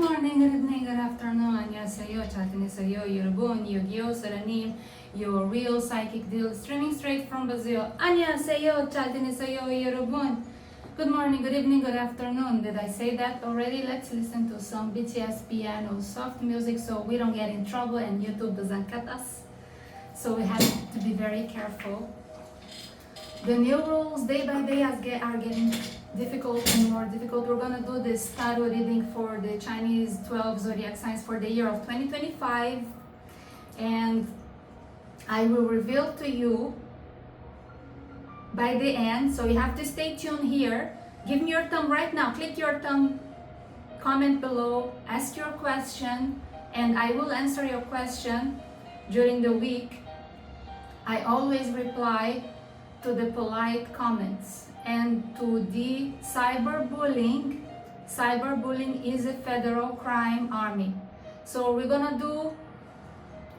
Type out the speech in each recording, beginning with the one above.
morning, good evening, good afternoon. 안녕하세요. 잘 지내세요, 여러분. 여기요, Sora님, your real psychic deal, streaming straight from Brazil. 안녕하세요. 잘 지내세요, 여러분. Good morning, good evening, good afternoon. Did I say that already? Let's listen to some BTS piano, soft music, so we don't get in trouble and YouTube doesn't cut us. So we have to be very careful. The new rules day by day are getting difficult and more difficult. We're gonna do this tarot reading for the Chinese 12 zodiac signs for the year of 2025, and I will reveal to you by the end, so you have to stay tuned here. Give me your thumb right now, click your thumb, comment below, ask your question, and I will answer your question during the week. I always reply to the polite comments and to the cyberbullying. Cyberbullying is a federal crime army. So we're gonna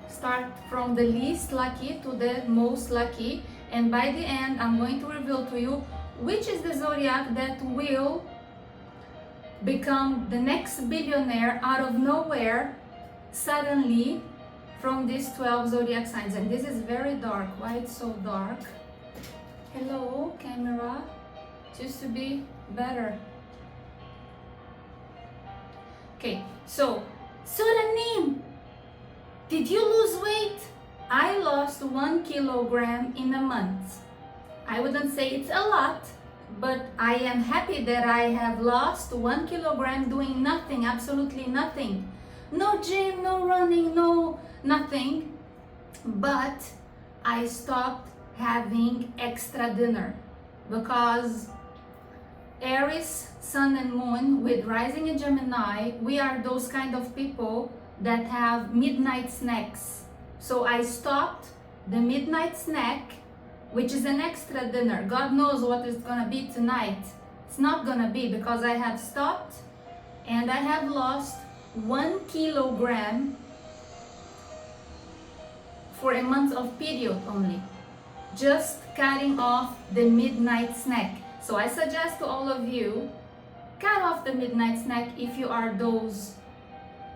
start from the least lucky to the most lucky, and by the end I'm going to reveal to you which is the zodiac that will become the next billionaire out of nowhere suddenly from these 12 zodiac signs. And this is very dark. Why it's so dark? Hello, camera. It used to be better. Okay, so Soranim, did you lose weight? I lost 1 kilogram in a month. I wouldn't say it's a lot, but I am happy that I have lost 1 kilogram doing nothing, absolutely nothing. No gym, no running, no nothing. But I stopped having extra dinner because Aries, Sun and Moon with rising in Gemini, we are those kind of people that have midnight snacks. So I stopped the midnight snack, which is an extra dinner. God knows what it's gonna be tonight. It's not gonna be, because I have stopped and I have lost 1 kilogram for a month of period only. Just cutting off the midnight snack. So I suggest to all of you, cut off the midnight snack if you are those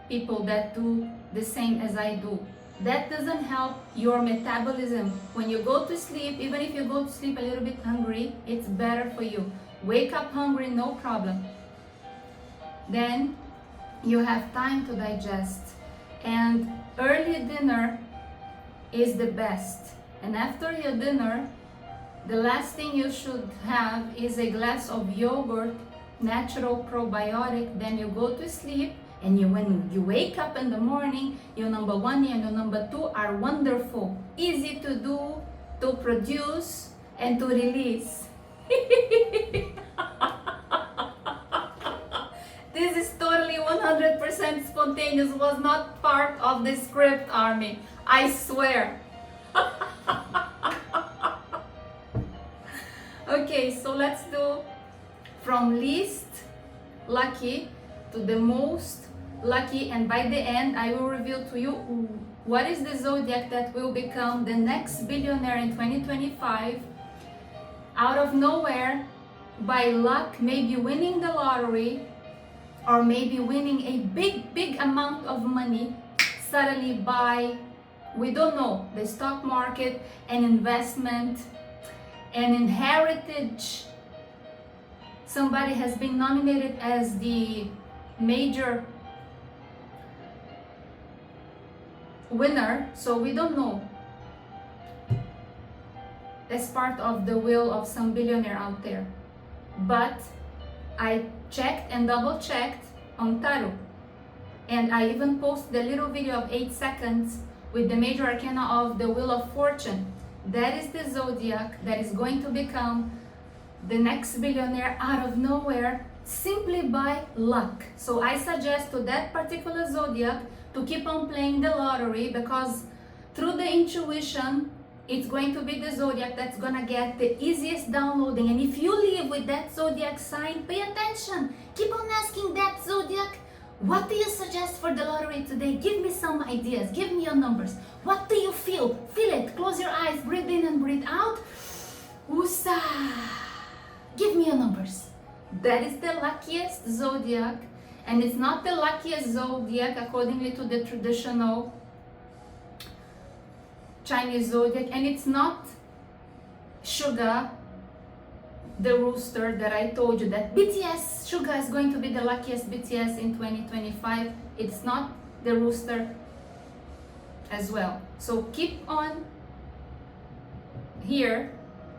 people that do the same as I do. That doesn't help your metabolism. When you go to sleep, even if you go to sleep a little bit hungry, it's better for you. Wake up hungry, no problem. Then you have time to digest. And early dinner is the best. And after your dinner, the last thing you should have is a glass of yogurt, natural probiotic. Then you go to sleep, and when you wake up in the morning, your number 1 and your number 2 are wonderful, easy to do, to produce, and to release. This is totally 100% spontaneous, was not part of the script, army. I swear. Okay, so let's do from least lucky to the most lucky, and by the end I will reveal to you what is the zodiac that will become the next billionaire in 2025 out of nowhere, by luck, maybe winning the lottery or maybe winning a big amount of money suddenly by, we don't know, the stock market, an investment, an inheritance. Somebody has been nominated as the major winner, so we don't know. That's part of the will of some billionaire out there. But I checked and double checked on tarot, and I even posted a little video of 8 seconds with the major arcana of the Wheel of Fortune. That is the zodiac that is going to become the next billionaire out of nowhere simply by luck. So I suggest to that particular zodiac to keep on playing the lottery, because through the intuition, it's going to be the zodiac that's gonna get the easiest downloading. And if you live with that zodiac sign, pay attention. Keep on asking that zodiac, what do you suggest for the lottery today? Give me some ideas. Give me your numbers. What do you feel? Feel it. Close your eyes. Breathe in and breathe out. Woosah. Give me your numbers. That is the luckiest zodiac And it's not the luckiest zodiac accordingly to the traditional Chinese zodiac, and it's not Sugar, the rooster that I told you that BTS, Sugar is going to be the luckiest BTS in 2025. It's not the rooster as well. So keep on here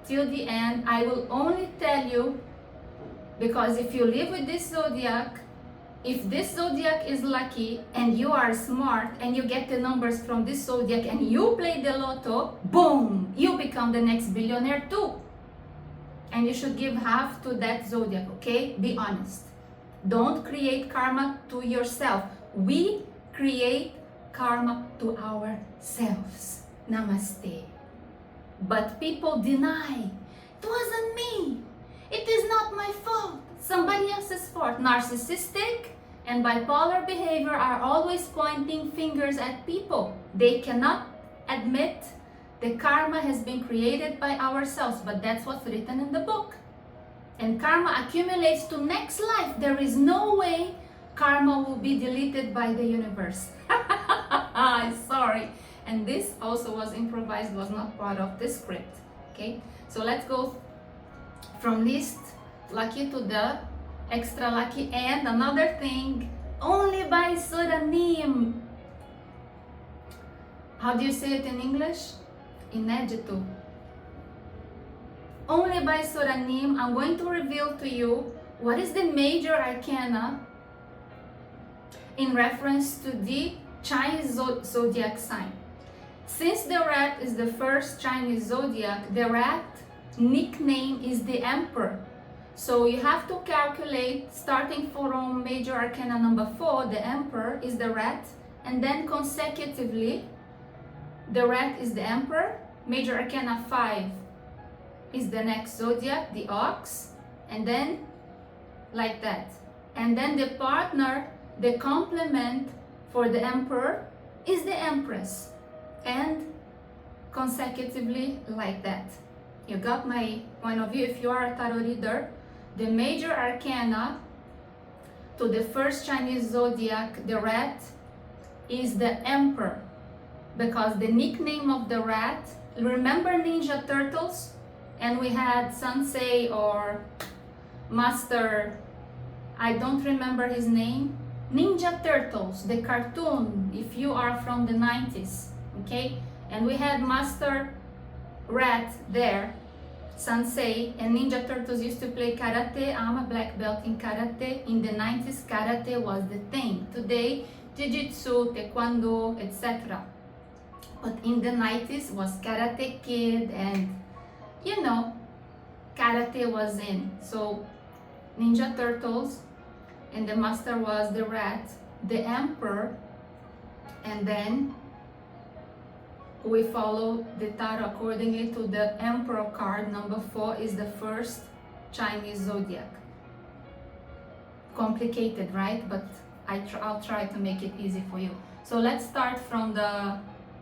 till the end. I will only tell you, because if you live with this zodiac, if this zodiac is lucky and you are smart and you get the numbers from this zodiac and you play the lotto, boom, you become the next billionaire too. And you should give half to that zodiac, okay? Be honest. Don't create karma to yourself. We create karma to ourselves. Namaste. But people deny. It wasn't me. It is not my fault. Somebody else's fault. Narcissistic and bipolar behavior are always pointing fingers at people. They cannot admit the karma has been created by ourselves, but that's what's written in the book. And karma accumulates to next life. There is no way karma will be deleted by the universe. Sorry. And this also was improvised, was not part of the script. Okay, so let's go from least lucky to the extra lucky. And another thing, only by Soranim. How do you say it in English? Inédito. Only by Soranim, I'm going to reveal to you what is the major arcana in reference to the Chinese zodiac sign. Since the rat is the first Chinese zodiac, the rat nickname is the emperor. So you have to calculate, starting from major arcana number 4, the emperor is the rat, and then consecutively the rat is the emperor, major arcana 5 is the next zodiac, the ox, and then like that. And then the partner, the complement for the emperor is the empress, and consecutively like that. You got my point of view. If you are a tarot reader, the major arcana to the first Chinese zodiac, the rat, is the emperor, because the nickname of the rat, remember Ninja Turtles? And we had Sensei or Master, I don't remember his name, Ninja Turtles, the cartoon, if you are from the 90s, okay? And we had Master Rat there, Sensei, and Ninja Turtles used to play karate. I'm a black belt in karate. In the 90s, karate was the thing. Today, jiu-jitsu, taekwondo, etc. But in the 90s was Karate Kid, and you know, karate was in. So Ninja Turtles, and the master was the rat, the emperor, and then we follow the tarot accordingly to the emperor card. Number 4 is the first Chinese zodiac. Complicated, right? But I'll try to make it easy for you. So let's start from the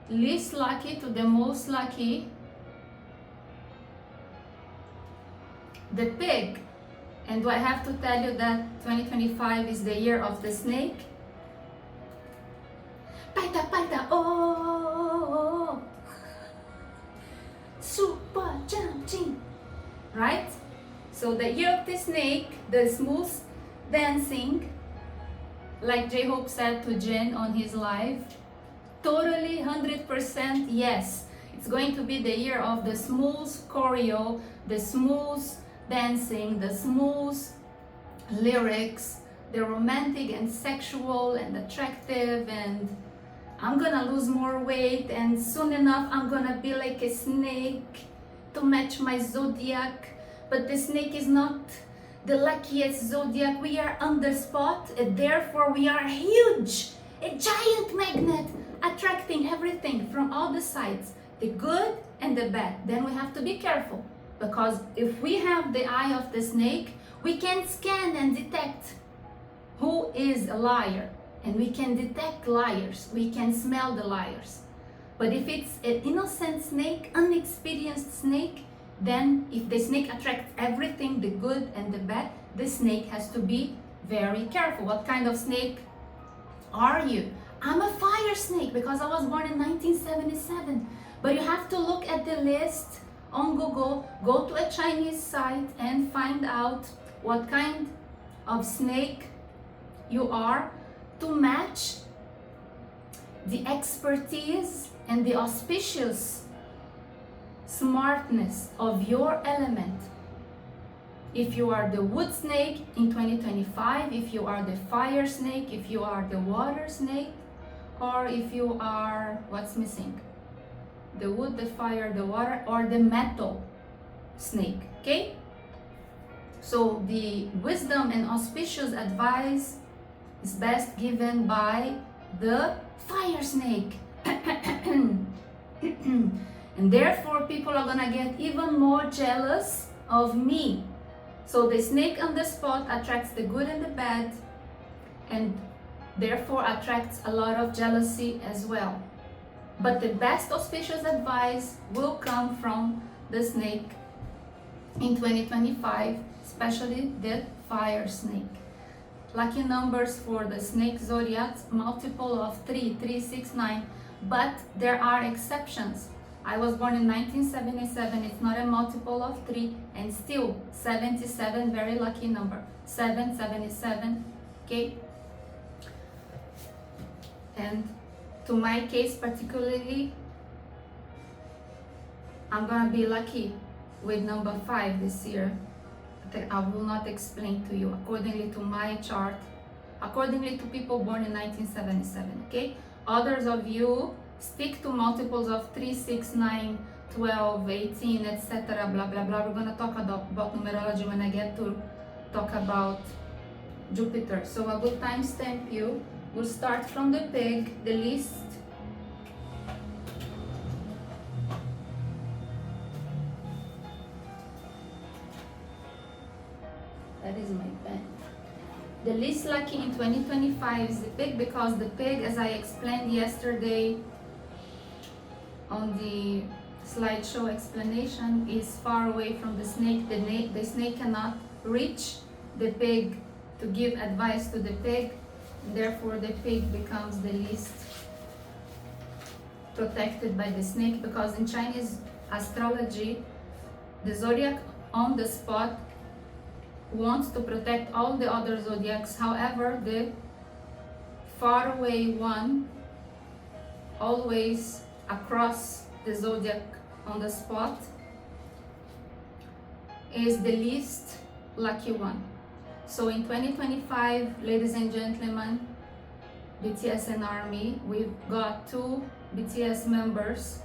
least lucky to the most lucky. The pig. And do I have to tell you that 2025 is the year of the snake? Paita, paita, oh, super jumping, right? So the year of the snake, the smooth dancing, like J-Hope said to Jin on his live, totally 100% yes. It's going to be the year of the smooth choreo, the smooth dancing, the smooth lyrics, the romantic and sexual and attractive, and I'm gonna lose more weight, and soon enough I'm gonna be like a snake to match my zodiac. But the snake is not the luckiest zodiac. We are on the spot, and therefore we are huge, a giant magnet attracting everything from all the sides, the good and the bad. Then we have to be careful, because if we have the eye of the snake, we can scan and detect who is a liar, and we can detect liars, we can smell the liars. But if it's an innocent snake, unexperienced snake, then if the snake attracts everything, the good and the bad, the snake has to be very careful. What kind of snake are you? I'm a fire snake because I was born in 1977. But you have to look at the list on Google, go to a Chinese site and find out what kind of snake you are to match the expertise and the auspicious smartness of your element. If you are the wood snake in 2025, if you are the fire snake, if you are the water snake, or if you are, what's missing? The wood, the fire, the water, or the metal snake, okay? So the wisdom and auspicious advice is best given by the fire snake. And therefore people are gonna get even more jealous of me. So the snake on the spot attracts the good and the bad, and therefore attracts a lot of jealousy as well. But the best auspicious advice will come from the snake in 2025, especially the fire snake. Lucky numbers for the snake zodiacs, multiple of 3, 3, 6, 9, but there are exceptions. I was born in 1977, it's not a multiple of 3, and still 77, very lucky number. 777, okay? And to my case particularly, I'm gonna be lucky with number 5 this year. I will not explain to you accordingly to my chart, accordingly to people born in 1977, okay? Others of you stick to multiples of 3, 6, 9, 12, 18, etc. Blah, blah, blah. We're gonna talk about numerology when I get to talk about Jupiter. So I will timestamp you. We'll start from the pig, the least. That is my pen. The least lucky in 2025 is the pig, because the pig, as I explained yesterday on the slideshow explanation, is far away from the snake. The snake cannot reach the pig to give advice to the pig. Therefore, the pig becomes the least protected by the snake, because in Chinese astrology, the zodiac on the spot wants to protect all the other zodiacs. However, the far away one, always across the zodiac on the spot, is the least lucky one. So in 2025, ladies and gentlemen, BTS and ARMY, we've got 2 BTS members.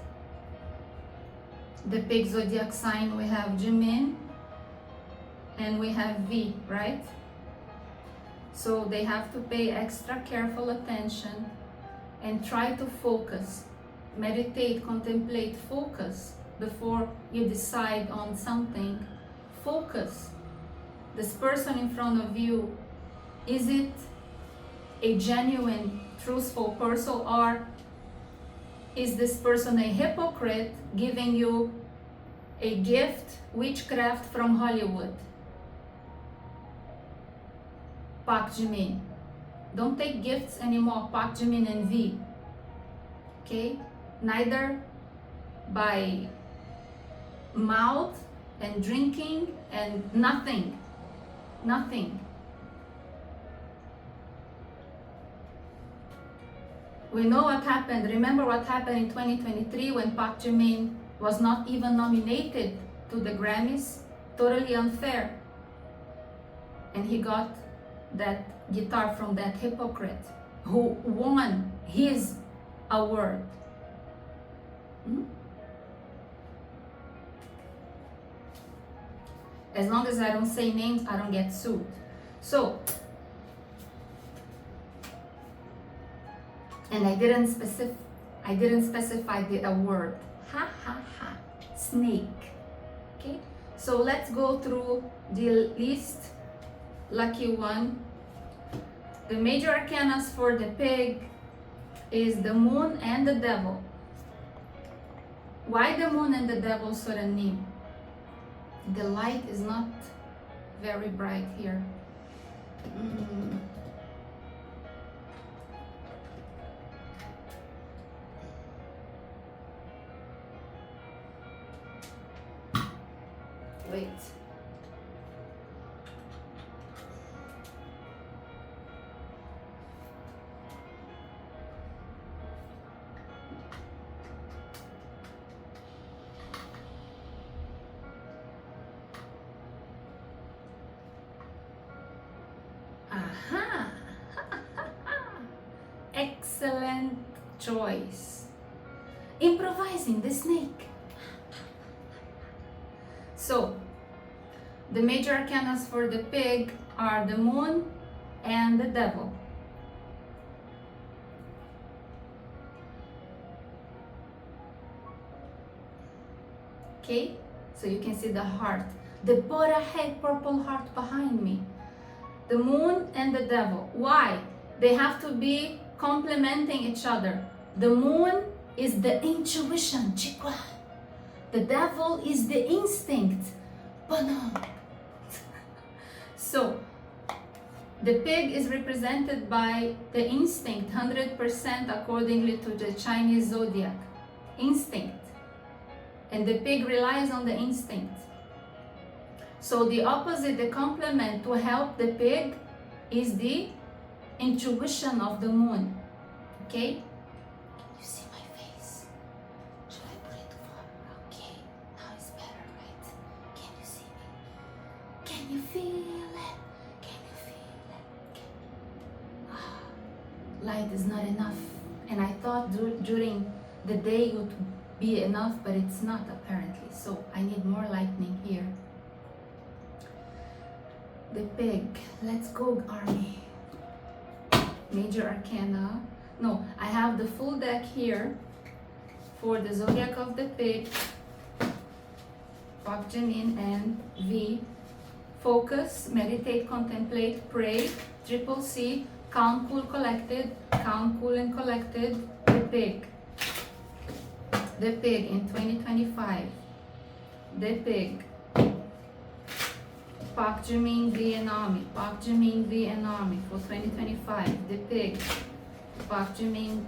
The pig zodiac sign, we have Jimin and we have V, right? So they have to pay extra careful attention and try to focus, meditate, contemplate, focus before you decide on something. Focus. This person in front of you, is it a genuine, truthful person, or is this person a hypocrite giving you a gift, witchcraft from Hollywood? Park Jimin. Don't take gifts anymore, Park Jimin and V. Okay? Neither by mouth and drinking and nothing. Nothing. We know what happened. Remember what happened in 2023 when Park Jimin was not even nominated to the Grammys? Totally unfair. And he got that guitar from that hypocrite who won his award. As long as I don't say names, I don't get sued. So, and I didn't specify the award. Ha ha ha. Snake. Okay? So let's go through the least lucky one. The major arcanas for the pig is the moon and the devil. Why the moon and the devil, Soranim? The light is not very bright here. Mm. Wait. Aha! Excellent choice. Improvising the snake. So, the major arcanas for the pig are the moon and the devil. Okay, so you can see the heart. The Bora head purple heart behind me. The moon and the devil. Why? They have to be complementing each other. The moon is the intuition, chikwa. The devil is the instinct, bono. So, the pig is represented by the instinct, 100% accordingly to the Chinese zodiac. Instinct. And the pig relies on the instinct. So the opposite, the complement to help the pig is the intuition of the moon. Okay? Can you see my face? Should I put it forward? Okay. Now it's better, right? Can you see me? Can you feel it? Can you feel it? Light is not enough. And I thought during the day it would be enough, but it's not apparently. So I need more lightning here. The pig. Let's go, army. Major arcana. No, I have the full deck here for the zodiac of the pig, Pak, Jimin, and V. Focus, meditate, contemplate, pray, triple C, calm, cool, collected, calm, cool, and collected. The pig. The pig in 2025. The pig. Pak, Jimin, V, and Army. Pak, Jimin, V, and Army for 2025. The pig. Pak, Jimin,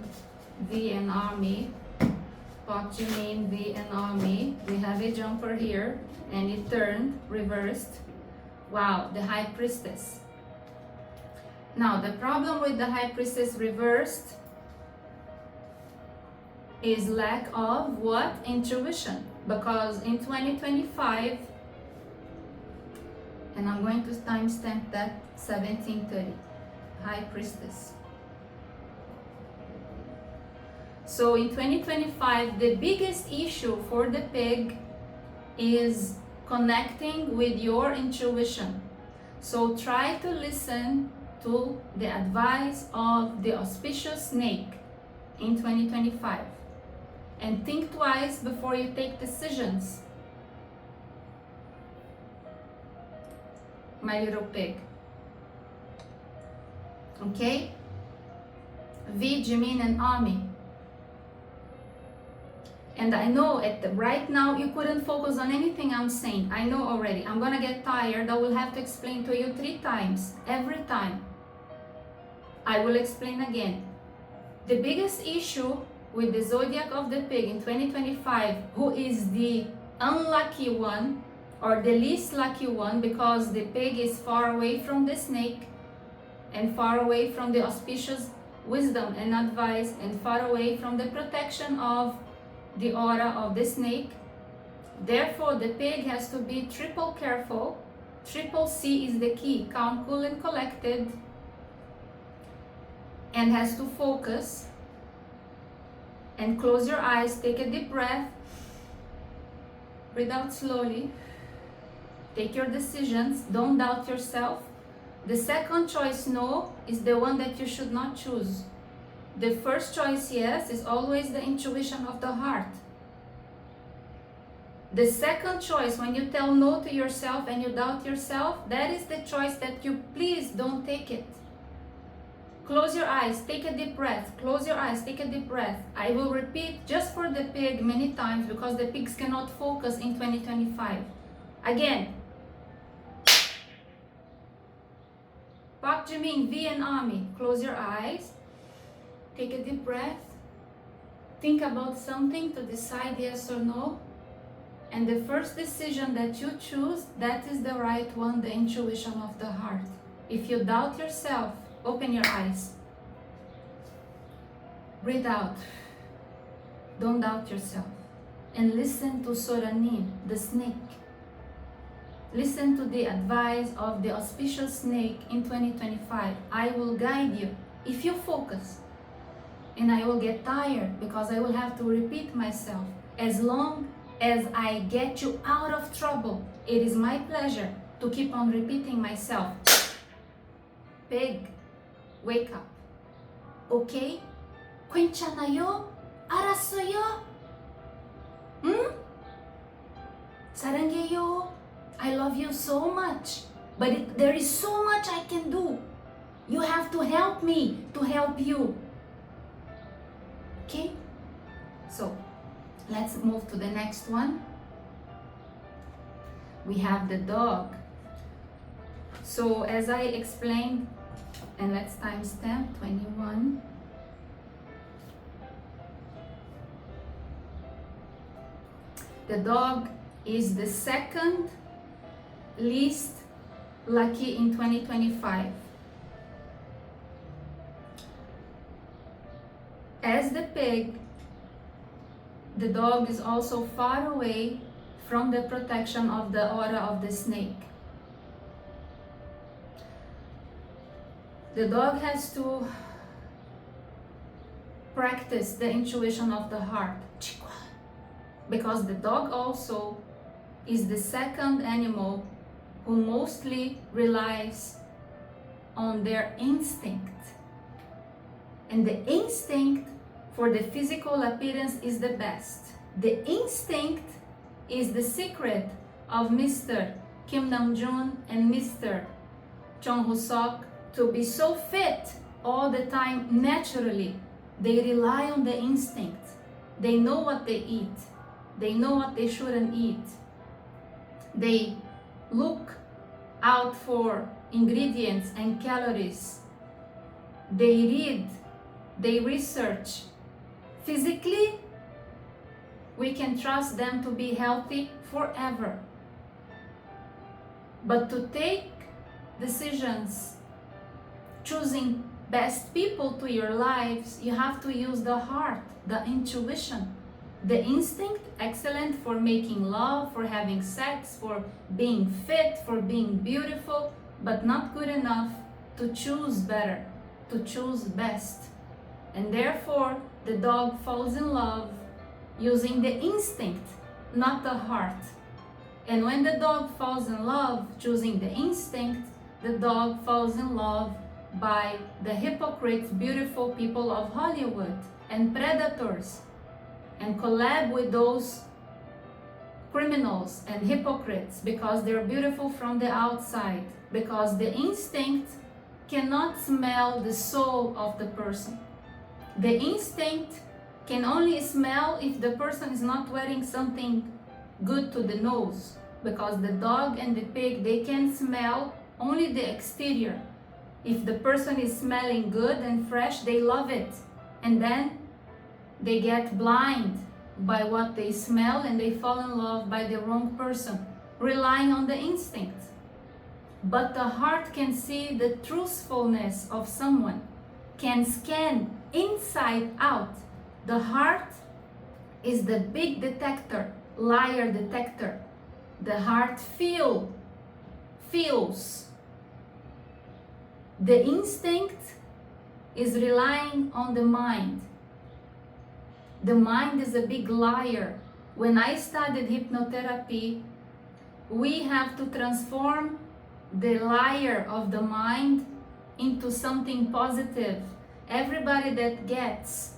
V, and Army. Pak, Jimin, V, and Army. We have a jumper here, and it turned, reversed. Wow, the High Priestess. Now, the problem with the High Priestess reversed is lack of what? Intuition. Because in 2025, and I'm going to timestamp that 1730, High Priestess. So in 2025, the biggest issue for the pig is connecting with your intuition. So try to listen to the advice of the auspicious snake in 2025 and think twice before you take decisions. My little pig. Okay? V, Jimin, and Ami. And I know right now you couldn't focus on anything I'm saying. I know already. I'm gonna get tired. I will have to explain to you 3 times. Every time. I will explain again. The biggest issue with the zodiac of the pig in 2025, who is the unlucky one, or the least lucky one, because the pig is far away from the snake and far away from the auspicious wisdom and advice and far away from the protection of the aura of the snake. Therefore, the pig has to be triple careful. Triple C is the key, calm, cool, and collected, and has to focus and close your eyes, take a deep breath, breathe out slowly. Take your decisions, don't doubt yourself. The second choice, no, is the one that you should not choose. The first choice, yes, is always the intuition of the heart. The second choice, when you tell no to yourself and you doubt yourself, that is the choice that you please don't take it. Close your eyes, take a deep breath. Close your eyes, take a deep breath. I will repeat just for the pig many times because the pigs cannot focus in 2025. Again. Pak Jimin, V and Ami. Close your eyes. Take a deep breath. Think about something to decide yes or no. And the first decision that you choose, that is the right one, the intuition of the heart. If you doubt yourself, open your eyes. Breathe out. Don't doubt yourself. And listen to Soranim, the snake. Listen to the advice of the auspicious snake in 2025. I will guide you if you focus. And I will get tired because I will have to repeat myself. As long as I get you out of trouble, it is my pleasure to keep on repeating myself. Pig, wake up. Okay? Kwencha na yo? Araso yo? Sarangeyo? I love you so much. But there is so much I can do. You have to help me to help you. Okay? So, let's move to the next one. We have the dog. So, as I explained, and let's timestamp 21. The dog is the second least lucky in 2025. As the pig, the dog is also far away from the protection of the aura of the snake. The dog has to practice the intuition of the heart, because the dog also is the second animal who mostly relies on their instinct. And the instinct for the physical appearance is the best. The instinct is the secret of Mr. Kim Namjoon and Mr. Chung Hoo-sok to be so fit all the time naturally. They rely on the instinct. They know what they eat. They know what they shouldn't eat. They look out for ingredients and calories. They read. They research. Physically, we can trust them to be healthy forever. But to take decisions, choosing best people to your lives, you have to use the heart, the intuition. The instinct, excellent for making love, for having sex, for being fit, for being beautiful, but not good enough to choose better, to choose best. And therefore, the dog falls in love using the instinct, not the heart. And when the dog falls in love choosing the instinct, the dog falls in love by the hypocrites, beautiful people of Hollywood, and predators, and collab with those criminals and hypocrites because they're beautiful from the outside, because the instinct cannot smell the soul of the person. The instinct can only smell if the person is not wearing something good to the nose, because the dog and the pig, they can smell only the exterior. If the person is smelling good and fresh, they love it, and then they get blind by what they smell and they fall in love by the wrong person, relying on the instinct. But the heart can see the truthfulness of someone, can scan inside out. The heart is the big detector, liar detector. The heart feels. The instinct is relying on the mind. The mind is a big liar. When I studied hypnotherapy, we have to transform the liar of the mind into something positive. Everybody that gets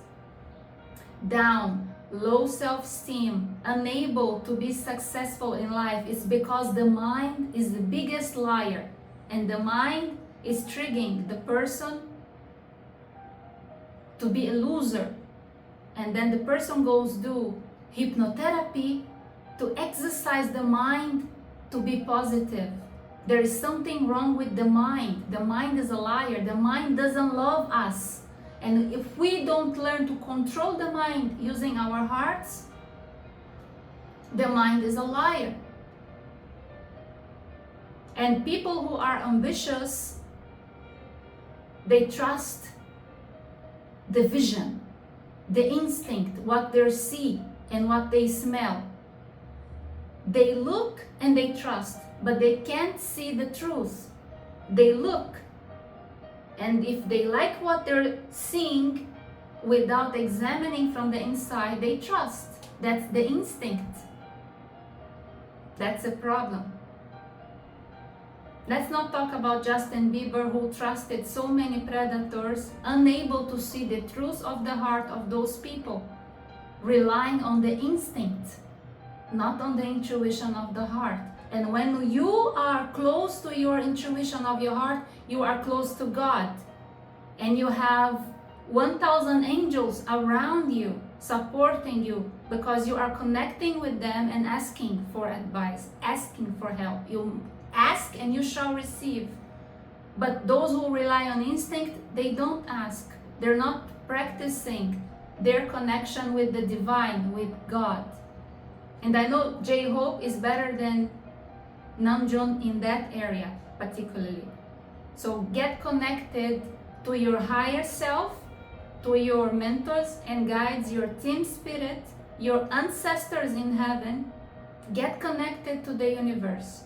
down, low self-esteem, unable to be successful in life, is because the mind is the biggest liar, and the mind is triggering the person to be a loser. And then the person goes do hypnotherapy to exercise the mind to be positive. There is something wrong with the mind. The mind is a liar. The mind doesn't love us. And if we don't learn to control the mind using our hearts, the mind is a liar. And people who are ambitious, they trust the vision, the instinct, what they see and what they smell. They look and they trust, but they can't see the truth. They look, and if they like what they're seeing without examining from the inside, they trust. That's the instinct. That's a problem. Let's not talk about Justin Bieber, who trusted so many predators, unable to see the truth of the heart of those people, relying on the instinct, not on the intuition of the heart. And when you are close to your intuition of your heart, you are close to God. And you have 1,000 angels around you, supporting you, because you are connecting with them and asking for advice, asking for help. You ask and you shall receive. But those who rely on instinct, they don't ask. They're not practicing their connection with the divine, with God. And I know J-Hope is better than Namjoon in that area particularly. So get connected to your higher self, to your mentors and guides, your team spirit, your ancestors in heaven. Get connected to the universe.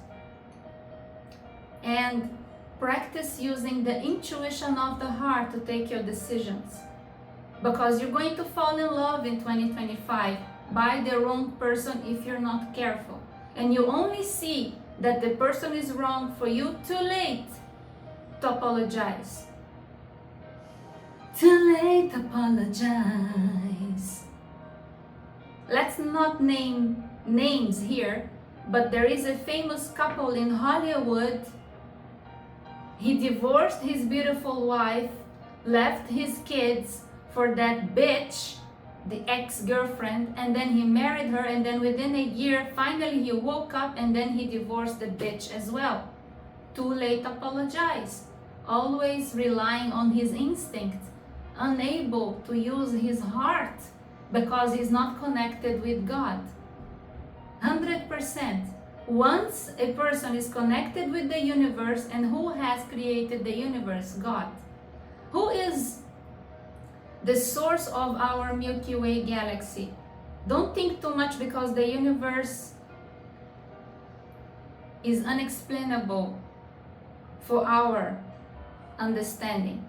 And practice using the intuition of the heart to take your decisions. Because you're going to fall in love in 2025 by the wrong person if you're not careful. And you only see that the person is wrong for you too late to apologize. Too late to apologize. Let's not name names here, but there is a famous couple in Hollywood. He divorced his beautiful wife, left his kids for that bitch, the ex-girlfriend, and then he married her, and then within a year, finally he woke up and then he divorced the bitch as well. Too late to apologize. Always relying on his instinct, unable to use his heart because he's not connected with God. 100%. Once a person is connected with the universe, and who has created the universe? God. Who is the source of our Milky Way galaxy? Don't think too much because the universe is unexplainable for our understanding.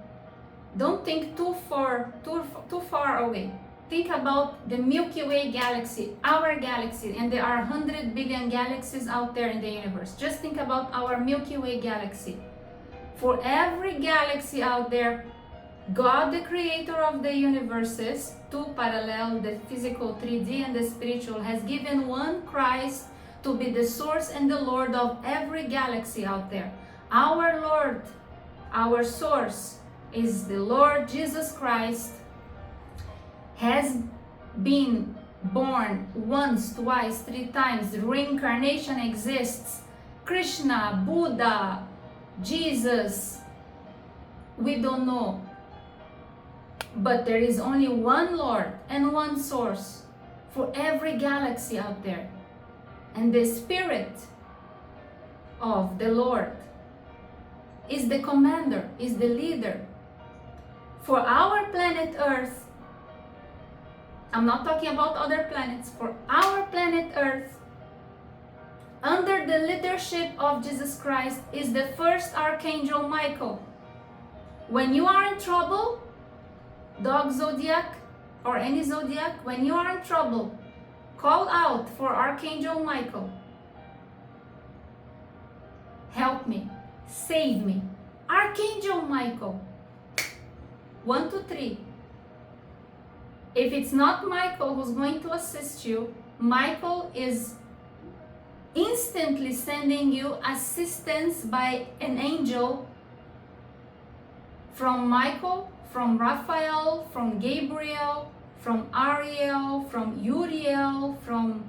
Don't think too far away. Think about the Milky Way galaxy, our galaxy, and there are 100 billion galaxies out there in the universe. Just think about our Milky Way galaxy. For every galaxy out there, God, the creator of the universes, to parallel the physical 3D and the spiritual, has given one Christ to be the source and the Lord of every galaxy out there. Our Lord, our source, is the Lord Jesus Christ, has been born once, twice, 3 times. Reincarnation exists. Krishna, Buddha, Jesus, we don't know. But there is only one Lord and one source for every galaxy out there. And the Spirit of the Lord is the commander, is the leader. For our planet Earth, I'm not talking about other planets, for our planet Earth, under the leadership of Jesus Christ, is the first Archangel Michael. When you are in trouble, dog zodiac or any zodiac, when you are in trouble, call out for Archangel Michael. Help me, save me. Archangel Michael. 1, 2, 3. If it's not Michael who's going to assist you, Michael is instantly sending you assistance by an angel from Michael, from Raphael, from Gabriel, from Ariel, from Uriel, from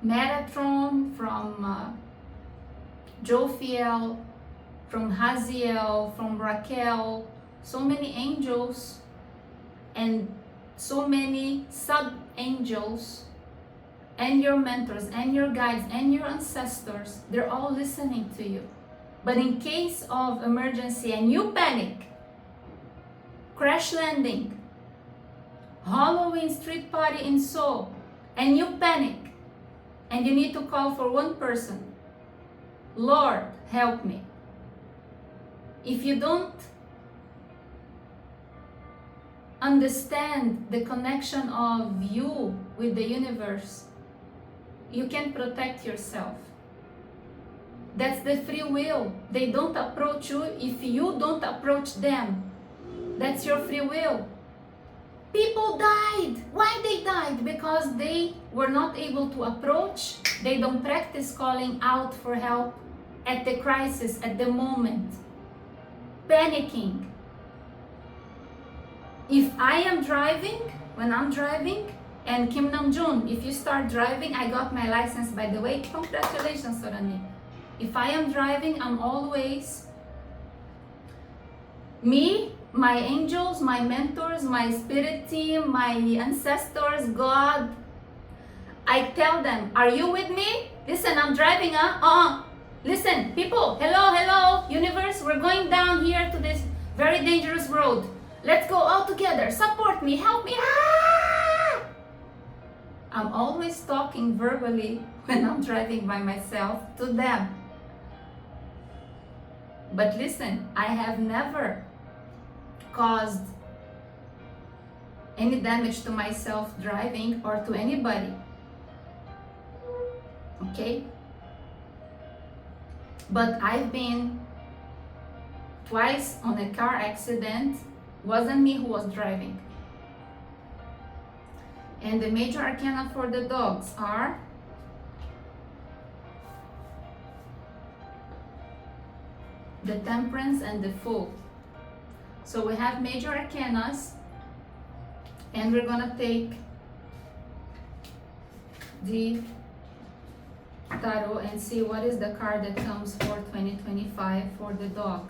Metatron, from Jophiel, from Haziel, from Raquel, so many angels and so many sub-angels, and your mentors and your guides and your ancestors, they're all listening to you. But in case of emergency and you panic, crash landing, Halloween street party in Seoul, and you panic, and you need to call for one person, Lord, help me. If you don't understand the connection of you with the universe, you can't protect yourself. That's the free will. They don't approach you if you don't approach them. That's your free will. People died. Why they died? Because they were not able to approach. They don't practice calling out for help at the crisis, at the moment. Panicking. If I am driving, when I'm driving, and Kim Namjoon, if you start driving, I got my license, by the way. Congratulations, Soranim. If I am driving, I'm always me, my angels, my mentors, my spirit team, my ancestors, God. I tell them, are you with me? Listen, I'm driving, listen, people, hello, universe, we're going down here to this very dangerous road. Let's go all together. Support me, help me. I'm always talking verbally when I'm driving by myself to them. But listen, I have never caused any damage to myself driving or to anybody. Okay? But I've been twice on a car accident. Wasn't me who was driving. And the major arcana for the dogs are the Temperance and the Fool. So we have major arcanas, and we're gonna take the tarot and see what is the card that comes for 2025 for the dog.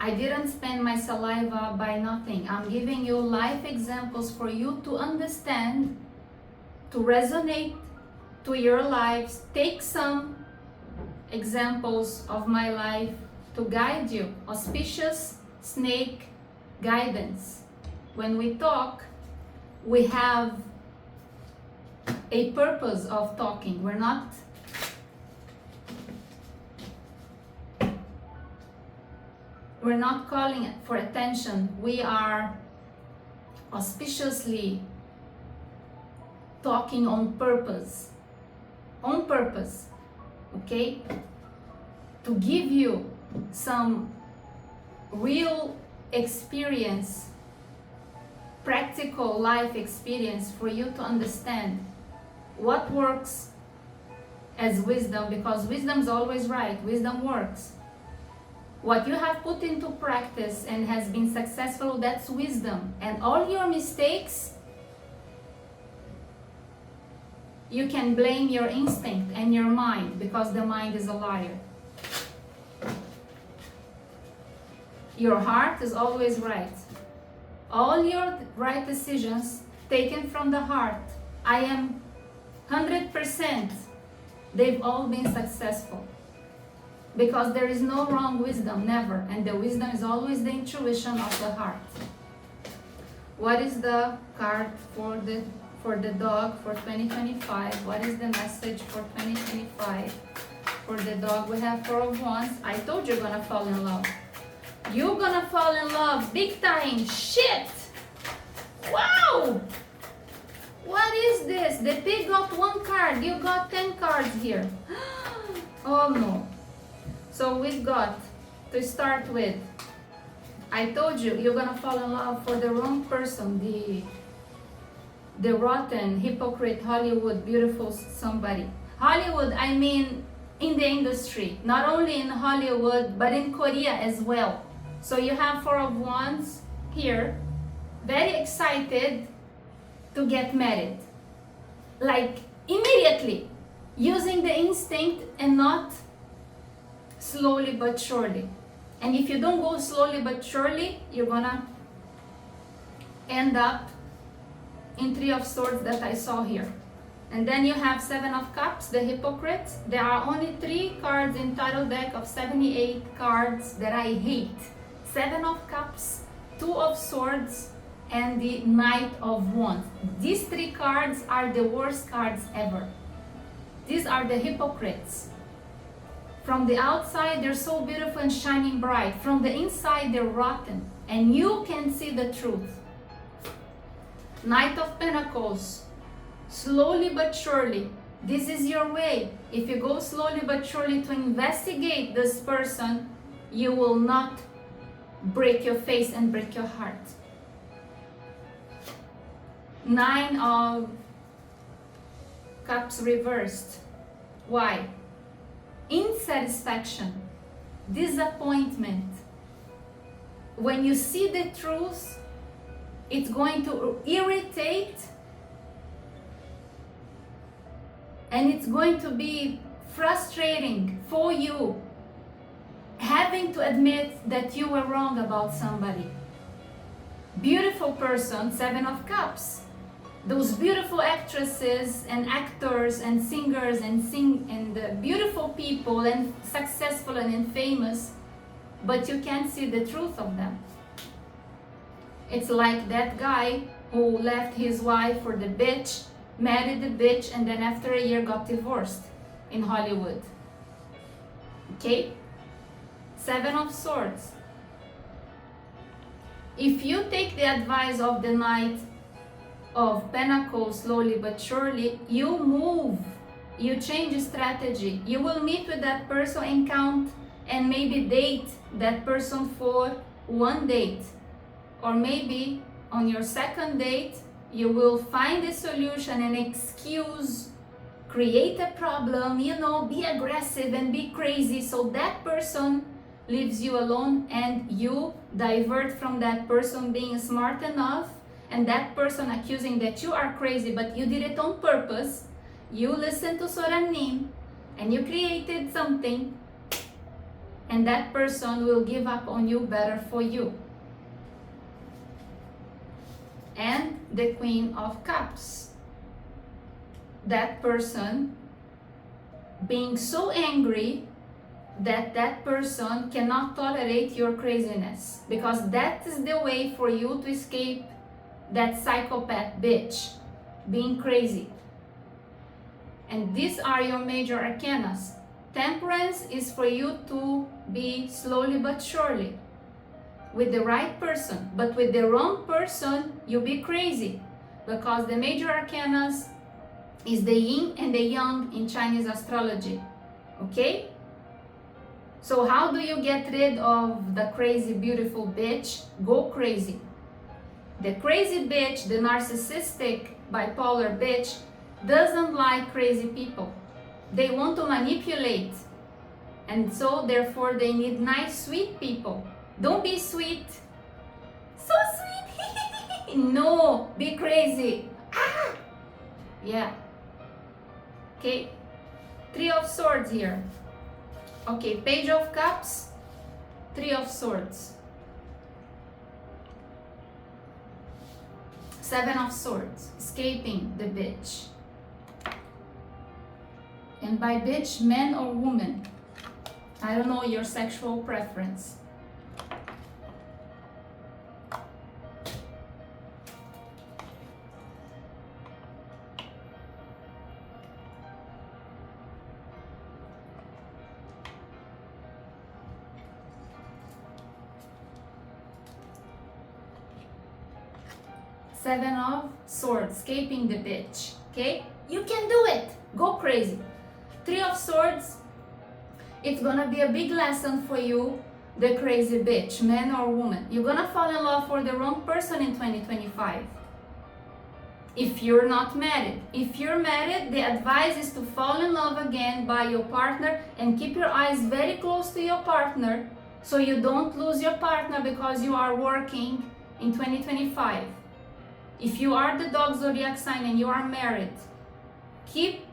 I didn't spend my saliva by nothing. I'm giving you life examples for you to understand, to resonate to your lives. Take some examples of my life to guide you. Auspicious snake guidance. When we talk, we have a purpose of talking. We're not calling for attention. We are auspiciously talking on purpose. On purpose, okay? To give you some real experience, practical life experience for you to understand what works as wisdom, because wisdom is always right. Wisdom works. What you have put into practice and has been successful, that's wisdom. And all your mistakes, you can blame your instinct and your mind, because the mind is a liar. Your heart is always right. All your right decisions taken from the heart, I am 100%, they've all been successful. Because there is no wrong wisdom, never. And the wisdom is always the intuition of the heart. What is the card for the dog for 2025? What is the message for 2025 for the dog? We have Four of Wands. I told you you're gonna fall in love. You're gonna fall in love big time. Shit! Wow! What is this? The pig got one card. You got 10 cards here. Oh no. So we've got to start with, I told you, you're gonna fall in love for the wrong person, the rotten, hypocrite, Hollywood, beautiful somebody. Hollywood, I mean in the industry, not only in Hollywood, but in Korea as well. So you have Four of Wands here, very excited to get married. like immediately, using the instinct and not slowly but surely. And if you don't go slowly but surely, you're gonna end up in Three of Swords that I saw here. And then you have Seven of Cups, the Hypocrite. There are only 3 cards in title deck of 78 cards that I hate. Seven of Cups, Two of Swords, and the Knight of Wands. These 3 cards are the worst cards ever. These are the hypocrites. From the outside, they're so beautiful and shining bright. From the inside, they're rotten. And you can see the truth. Knight of Pentacles. Slowly but surely, this is your way. If you go slowly but surely to investigate this person, you will not break your face and break your heart. Nine of Cups reversed. Why? Insatisfaction, disappointment. When you see the truth, it's going to irritate, and it's going to be frustrating for you having to admit that you were wrong about somebody. Beautiful person, Seven of Cups. Those beautiful actresses and actors and singers and beautiful people and successful and famous, but you can't see the truth of them. It's like that guy who left his wife for the bitch, married the bitch, and then after a year got divorced in Hollywood. Okay? Seven of Swords. If you take the advice of the Knight of Pentacles slowly but surely, you move, you change strategy. You will meet with that person and count and maybe date that person for one date. Or maybe on your second date, you will find a solution and excuse, create a problem, be aggressive and be crazy, so that person leaves you alone and you divert from that person being smart enough, and that person accusing that you are crazy but you did it on purpose. You listened to Soranim and you created something, and that person will give up on you better for you. And the Queen of Cups. That person being so angry that that person cannot tolerate your craziness, because that is the way for you to escape that psychopath bitch being crazy. And these are your major arcanas. Temperance is for you to be slowly but surely with the right person, but with the wrong person you be crazy, because the major arcanas is the yin and the yang in Chinese astrology. Okay? So how do you get rid of the crazy beautiful bitch? Go crazy. The crazy bitch, the narcissistic bipolar bitch, doesn't like crazy people. They want to manipulate, and so therefore they need nice sweet people. Don't be sweet. So sweet. No, be crazy. Ah! Yeah. Okay. Three of Swords here. Okay, Page of Cups, Three of Swords. Seven of Swords, escaping the bitch. And by bitch, man or woman. I don't know your sexual preference. Seven of Swords, escaping the bitch. Okay? You can do it. Go crazy. Three of Swords, it's gonna be a big lesson for you, the crazy bitch, man or woman. You're gonna fall in love for the wrong person in 2025. If you're not married. If you're married, the advice is to fall in love again by your partner and keep your eyes very close to your partner so you don't lose your partner because you are working in 2025. If you are the dog zodiac sign and you are married, Keep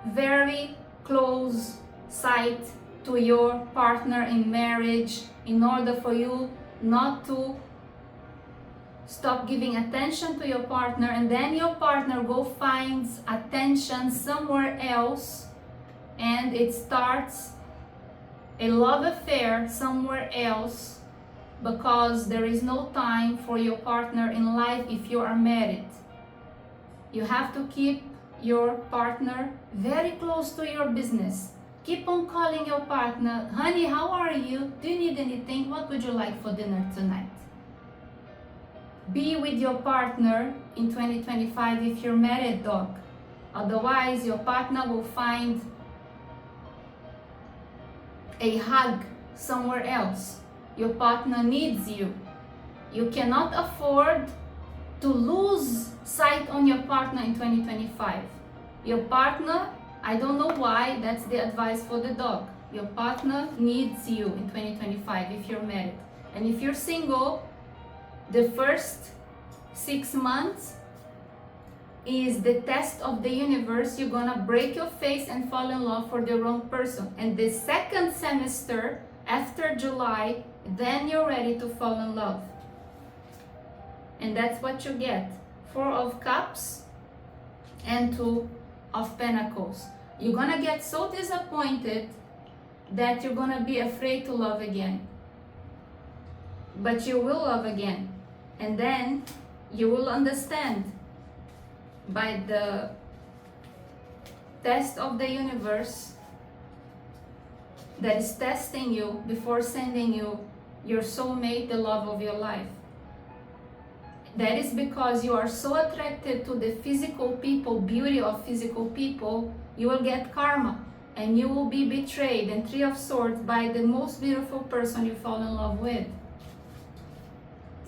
very close sight to your partner in marriage in order for you not to stop giving attention to your partner, and then your partner go finds attention somewhere else and it starts a love affair somewhere else, because there is no time for your partner in life if you are married. You have to keep your partner very close to your business. Keep on calling your partner, honey, how are you? Do you need anything? What would you like for dinner tonight? Be with your partner in 2025 if you're married, dog. Otherwise, your partner will find a hug somewhere else. Your partner needs you. You cannot afford to lose sight on your partner in 2025. Your partner, I don't know why, that's the advice for the dog. Your partner needs you in 2025 if you're married. And if you're single, the first 6 months is the test of the universe. You're gonna break your face and fall in love for the wrong person. And the second semester, after July, then you're ready to fall in love. And that's what you get. 4 of Cups and 2 of Pentacles. You're gonna get so disappointed that you're gonna be afraid to love again. But you will love again. And then you will understand by the test of the universe that is testing you before sending you your soulmate, the love of your life. That is because you are so attracted to the physical people, beauty of physical people, you will get karma and you will be betrayed, and 3 of Swords, by the most beautiful person you fall in love with.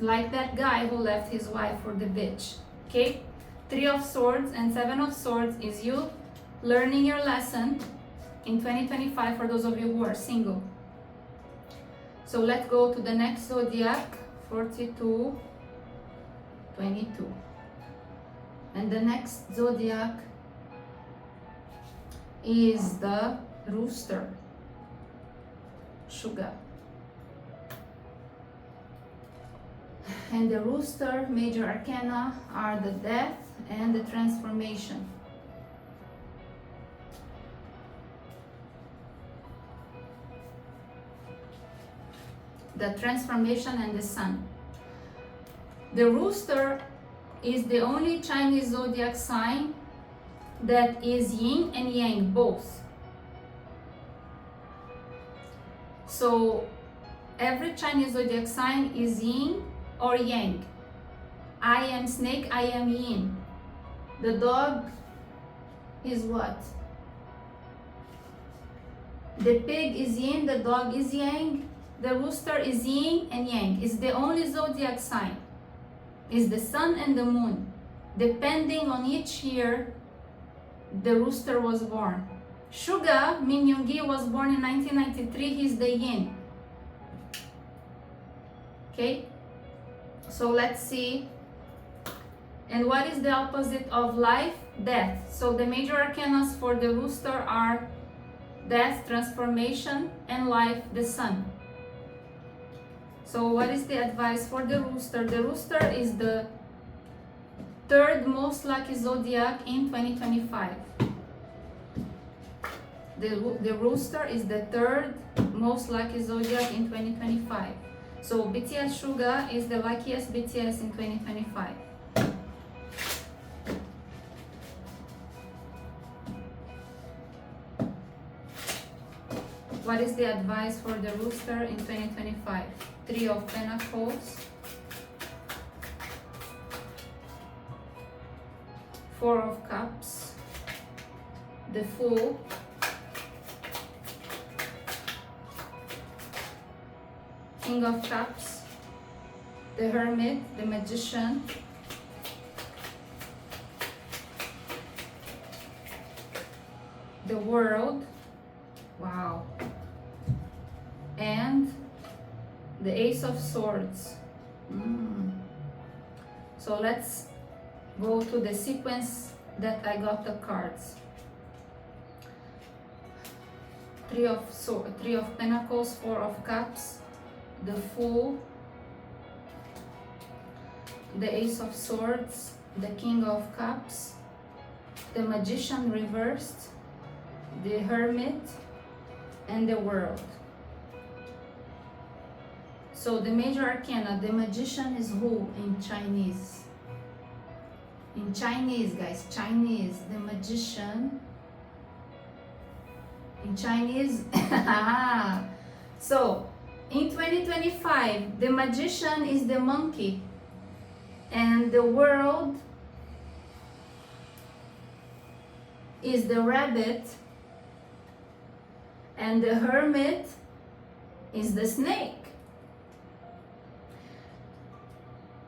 Like that guy who left his wife for the bitch. Okay? 3 of Swords and 7 of Swords is you learning your lesson in 2025 for those of you who are single. So let's go to the next zodiac, 42, 22. And the next zodiac is the Rooster, Sugar. And the Rooster major arcana are the Death and the Transformation. The Transformation and the Sun. The Rooster is the only Chinese zodiac sign that is yin and yang both. So every Chinese zodiac sign is yin or yang. I am snake, I am yin. The dog is what? The pig is yin, the dog is yang. The rooster is yin and yang. It's the only zodiac sign. It's the sun and the moon. Depending on each year, the rooster was born. Suga Min Yoongi was born in 1993. He's the yin. Okay? So let's see. And what is the opposite of life? Death. So the major arcanas for the rooster are death, transformation, and life, the sun. So what is the advice for the rooster? The rooster is the 3rd most lucky zodiac in 2025. The rooster is the 3rd most lucky zodiac in 2025. So BTS Suga is the luckiest BTS in 2025. What is the advice for the rooster in 2025? 3 of Pentacles, 4 of Cups, the Fool, King of Cups, the Hermit, the Magician, the World, wow, and the Ace of Swords. So let's go to the sequence that I got the cards. Three of Pentacles, Four of Cups, the Fool, the Ace of Swords, the King of Cups, the Magician reversed, the Hermit, and the World. So the major arcana, the Magician is who in Chinese? In Chinese, guys, Chinese, the Magician. In Chinese, so in 2025, the Magician is the monkey, and the World is the rabbit, and the Hermit is the snake.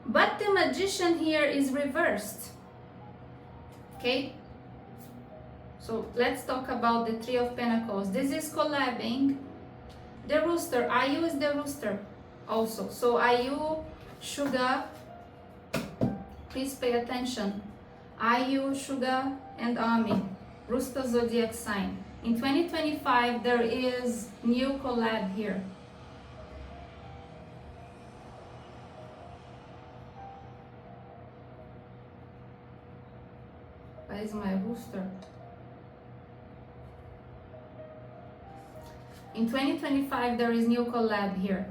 But the Magician here is reversed. Okay? So let's talk about the Three of Pentacles. This is collabing. The Rooster, Ayu is the Rooster also. So Ayu, Sugar, please pay attention. Ayu, Sugar, and Ami, Rooster Zodiac sign. In 2025, there is new collab here. Where is my Rooster? In 2025, there is new collab here.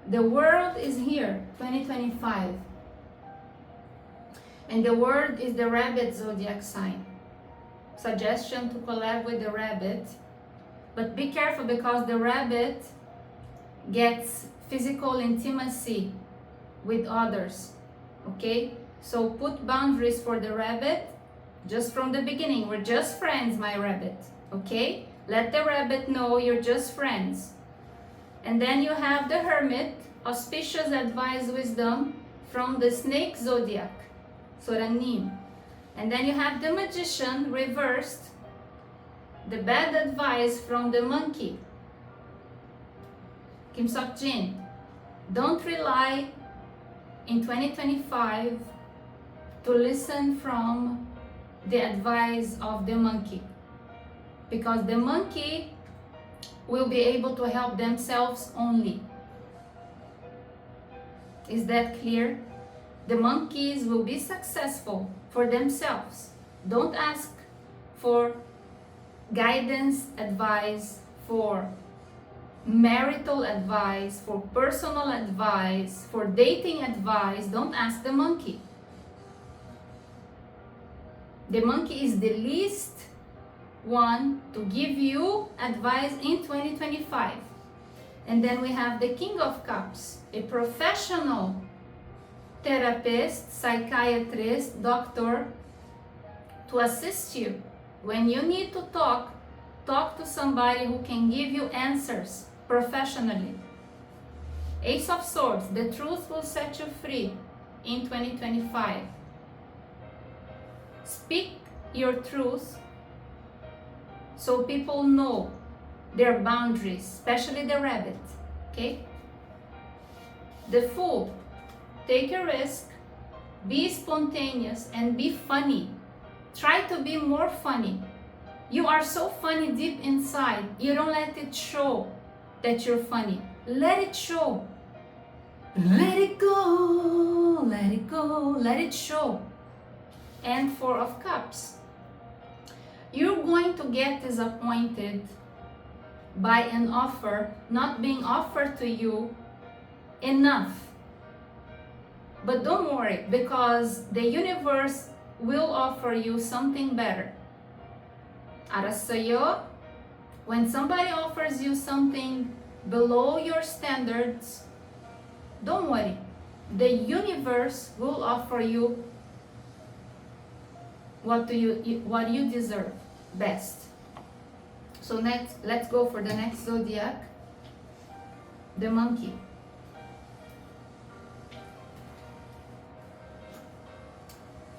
The World is here, 2025. And the World is the Rabbit Zodiac sign. Suggestion to collab with the Rabbit. But be careful because the Rabbit gets physical intimacy with others. Okay? So put boundaries for the Rabbit. Just from the beginning, we're just friends, my Rabbit. Okay? Let the Rabbit know you're just friends. And then you have the Hermit, auspicious advice, wisdom from the Snake Zodiac, Soranim. And then you have the Magician reversed, the bad advice from the Monkey, Kim Sok Jin. Don't rely in 2025 to listen from the advice of the Monkey, because the Monkey will be able to help themselves only. Is that clear? The monkeys will be successful for themselves. Don't ask for guidance, advice, for marital advice, for personal advice, for dating advice. Don't ask the monkey. The monkey is the least one to give you advice in 2025. And then we have the King of Cups, a professional therapist, psychiatrist, doctor, to assist you. When you need to talk to somebody who can give you answers professionally. Ace of Swords, the truth will set you free in 2025. Speak your truth so people know their boundaries, especially the Rabbit, okay? The Fool, take a risk, be spontaneous and be funny. Try to be more funny. You are so funny deep inside, you don't let it show that you're funny. Let it show. Let it go, let it go, let it show. And Four of Cups. You're going to get disappointed by an offer not being offered to you enough. But don't worry, because the universe will offer you something better. Arasayo, when somebody offers you something below your standards, don't worry. The universe will offer you what you deserve best. So next, let's go for the next zodiac, the Monkey.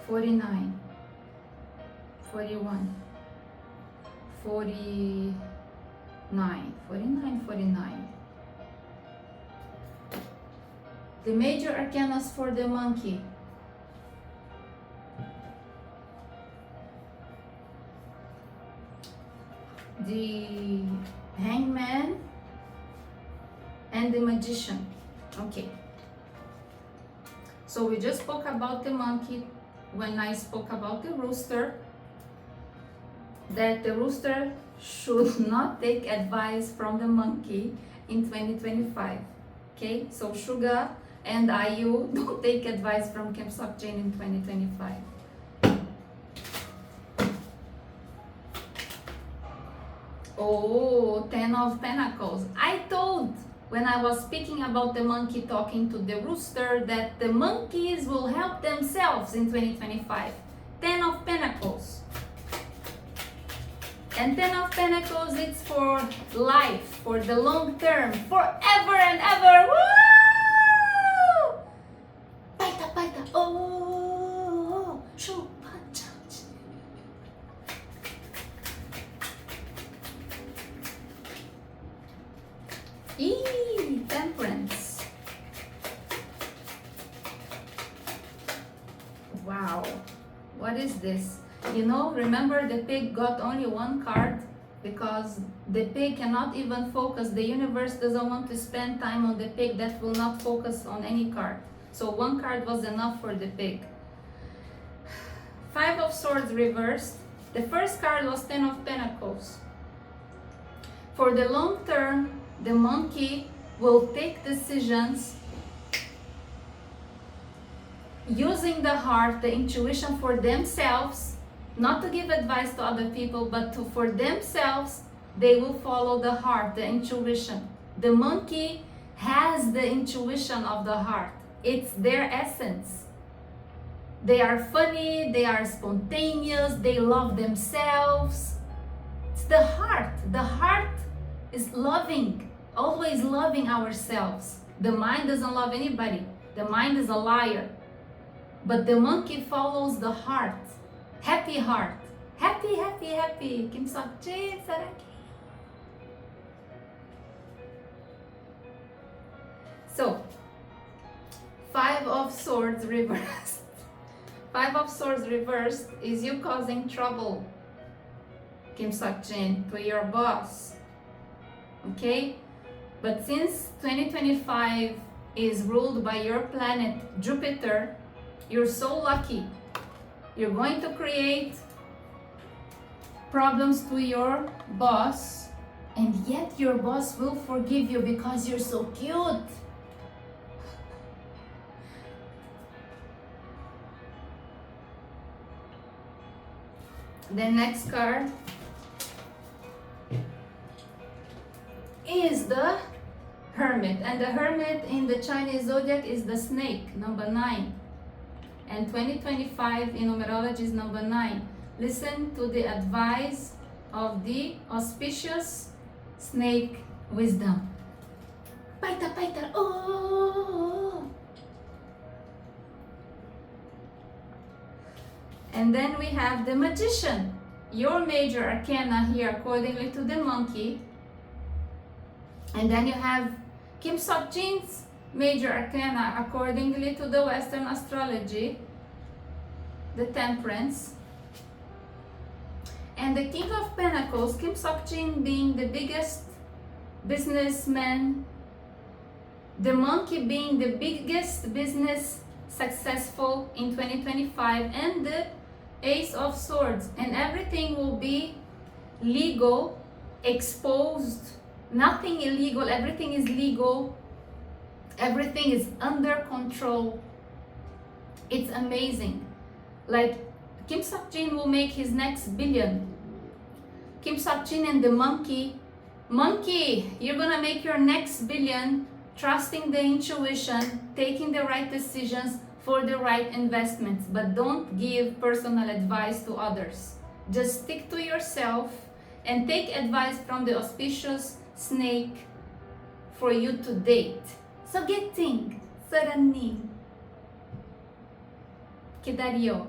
$49, $41, $49, $49. The major arcanas for the Monkey. The Hangman, and the Magician. Okay. So we just spoke about the monkey when I spoke about the rooster, that the rooster should not take advice from the monkey in 2025. Okay, so Suga and IU don't take advice from Kim Sok-jin in 2025. Oh, 10 of Pentacles. I told when I was speaking about the monkey talking to the rooster that the monkeys will help themselves in 2025. 10 of Pentacles. And 10 of Pentacles, it's for life, for the long term, forever and ever. Woo! Paita, paita. Oh, shoo, punch, punch. Temperance. Wow. What is this? You know, remember the pig got only one card because the pig cannot even focus. The universe doesn't want to spend time on the pig that will not focus on any card. So one card was enough for the pig. 5 of Swords reversed. The first card was 10 of Pentacles. For the long term, the monkey will take decisions using the heart, the intuition for themselves, not to give advice to other people, but for themselves, they will follow the heart, the intuition. The monkey has the intuition of the heart. It's their essence. They are funny, they are spontaneous, they love themselves. It's the heart. The heart is loving, always loving ourselves. The mind doesn't love anybody. The mind is a liar. But the monkey follows the heart. Happy heart. Happy, happy, happy. Kim Sok-jin, Saraki. So, 5 of Swords reversed. 5 of Swords reversed is you causing trouble, Kim Sok-jin, to your boss. Okay? But since 2025 is ruled by your planet Jupiter, you're so lucky. You're going to create problems to your boss, and yet your boss will forgive you because you're so cute. The next card is the Hermit, and the Hermit in the Chinese Zodiac is the snake, number 9. And 2025 in numerology is number 9. Listen to the advice of the auspicious snake wisdom. Paita, paita, oh! And then we have the Magician, your major arcana here accordingly to the monkey. And then you have Kim Sok-jin's major arcana accordingly to the Western astrology, the Temperance. And the King of Pentacles, Kim Sok-jin being the biggest businessman, the monkey being the biggest business successful in 2025, and the Ace of Swords. And everything will be legal, exposed, nothing illegal, everything is legal. Everything is under control. It's amazing. Like Kim Sok-jin will make his next billion. Kim Sok-jin and the monkey. Monkey, you're gonna make your next billion, trusting the intuition, taking the right decisions for the right investments. But don't give personal advice to others. Just stick to yourself and take advice from the auspicious snake for you to date. Sogeting, Soranim, Kidario.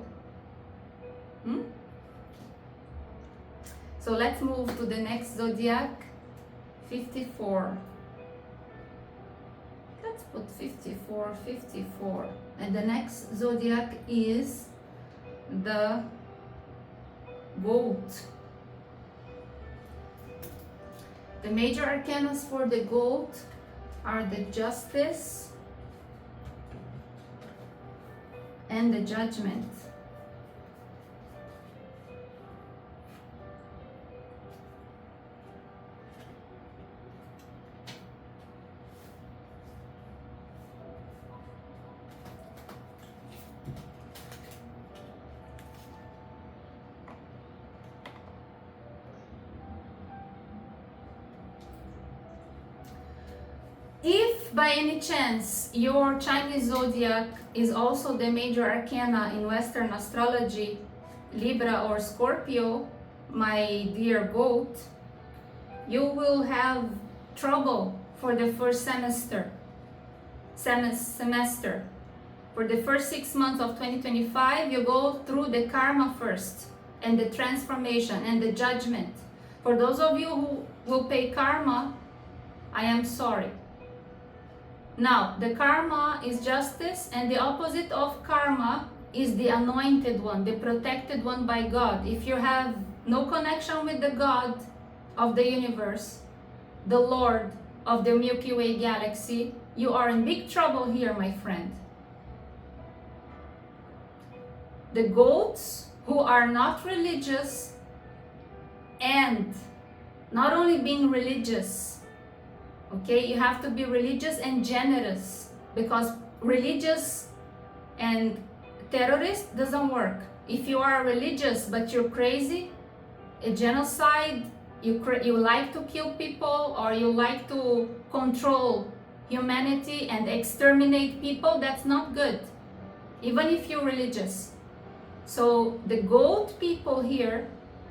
So let's move to the next zodiac, 54. Let's put 54, 54. And the next zodiac is the goat. The major arcanas for the goat are the Justice and the Judgment. If by any chance your Chinese zodiac is also the major arcana in Western astrology, Libra or Scorpio, my dear goat, you will have trouble for the first semester. For the first 6 months of 2025, you go through the karma first, and the transformation and the judgment. For those of you who will pay karma, I am sorry. Now, the karma is justice, and the opposite of karma is the anointed one, the protected one by God. If you have no connection with the God of the universe, the Lord of the Milky Way galaxy, you are in big trouble here, my friend. The goats who are not religious, and not only being religious, okay, you have to be religious and generous, because religious and terrorist doesn't work. If you are religious but you're crazy, a genocide, you like to kill people, or you like to control humanity and exterminate people, that's not good, even if you're religious. So the goat people here,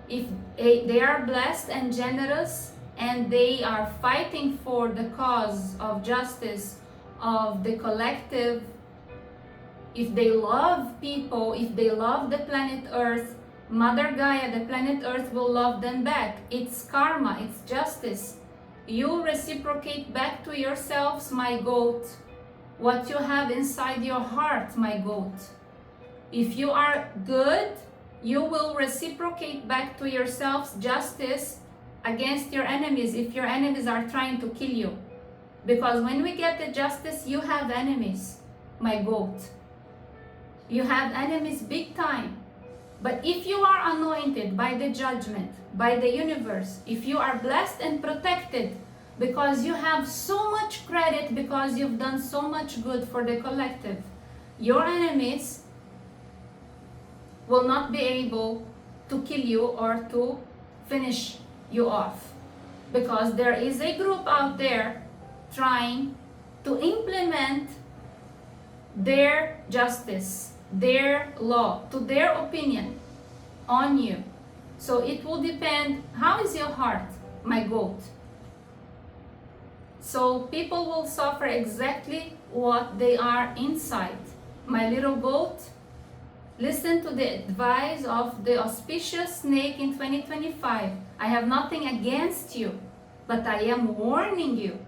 if they are blessed and generous, and they are fighting for the cause of justice, of the collective, if they love people, if they love the planet Earth, Mother Gaia, the planet Earth, will love them back. It's karma, it's justice. You reciprocate back to yourselves, my goat, what you have inside your heart, my goat. If you are good, you will reciprocate back to yourselves justice against your enemies, if your enemies are trying to kill you. Because when we get the justice, you have enemies, my goat. You have enemies big time. But if you are anointed by the judgment, by the universe, if you are blessed and protected because you have so much credit, because you've done so much good for the collective, your enemies will not be able to kill you or to finish you off, because there is a group out there trying to implement their justice, their law, to their opinion on you. So it will depend, how is your heart, my goat? So people will suffer exactly what they are inside. My little goat, listen to the advice of the auspicious snake in 2025. I have nothing against you, but I am warning you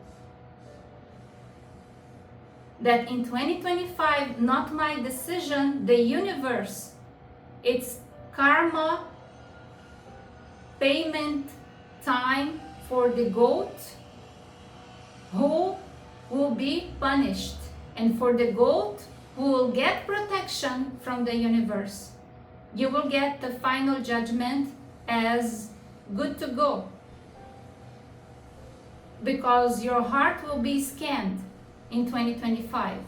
that in 2025, not my decision, the universe, it's karma, payment time for the goat who will be punished, and for the goat who will get protection from the universe. You will get the final judgment as good to go, because your heart will be scanned in 2025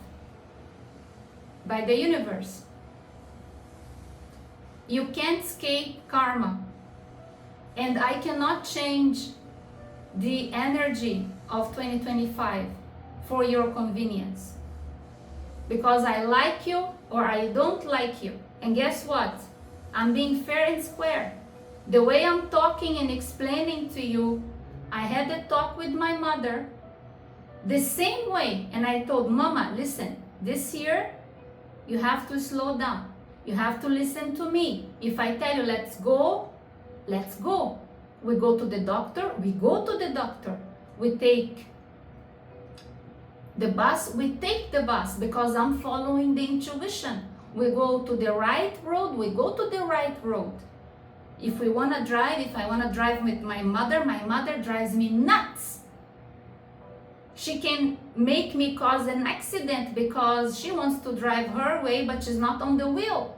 by the universe. You can't escape karma, and I cannot change the energy of 2025 for your convenience, because I like you or I don't like you. And guess what? I'm being fair and square. The way I'm talking and explaining to you, I had a talk with my mother the same way, and I told Mama, listen, this year you have to slow down. You have to listen to me. If I tell you let's go, let's go. We go to the doctor, we go to the doctor. We take the bus, we take the bus, because I'm following the intuition. We go to the right road, we go to the right road. If we want to drive, if I want to drive with my mother drives me nuts. She can make me cause an accident because she wants to drive her way, but she's not on the wheel.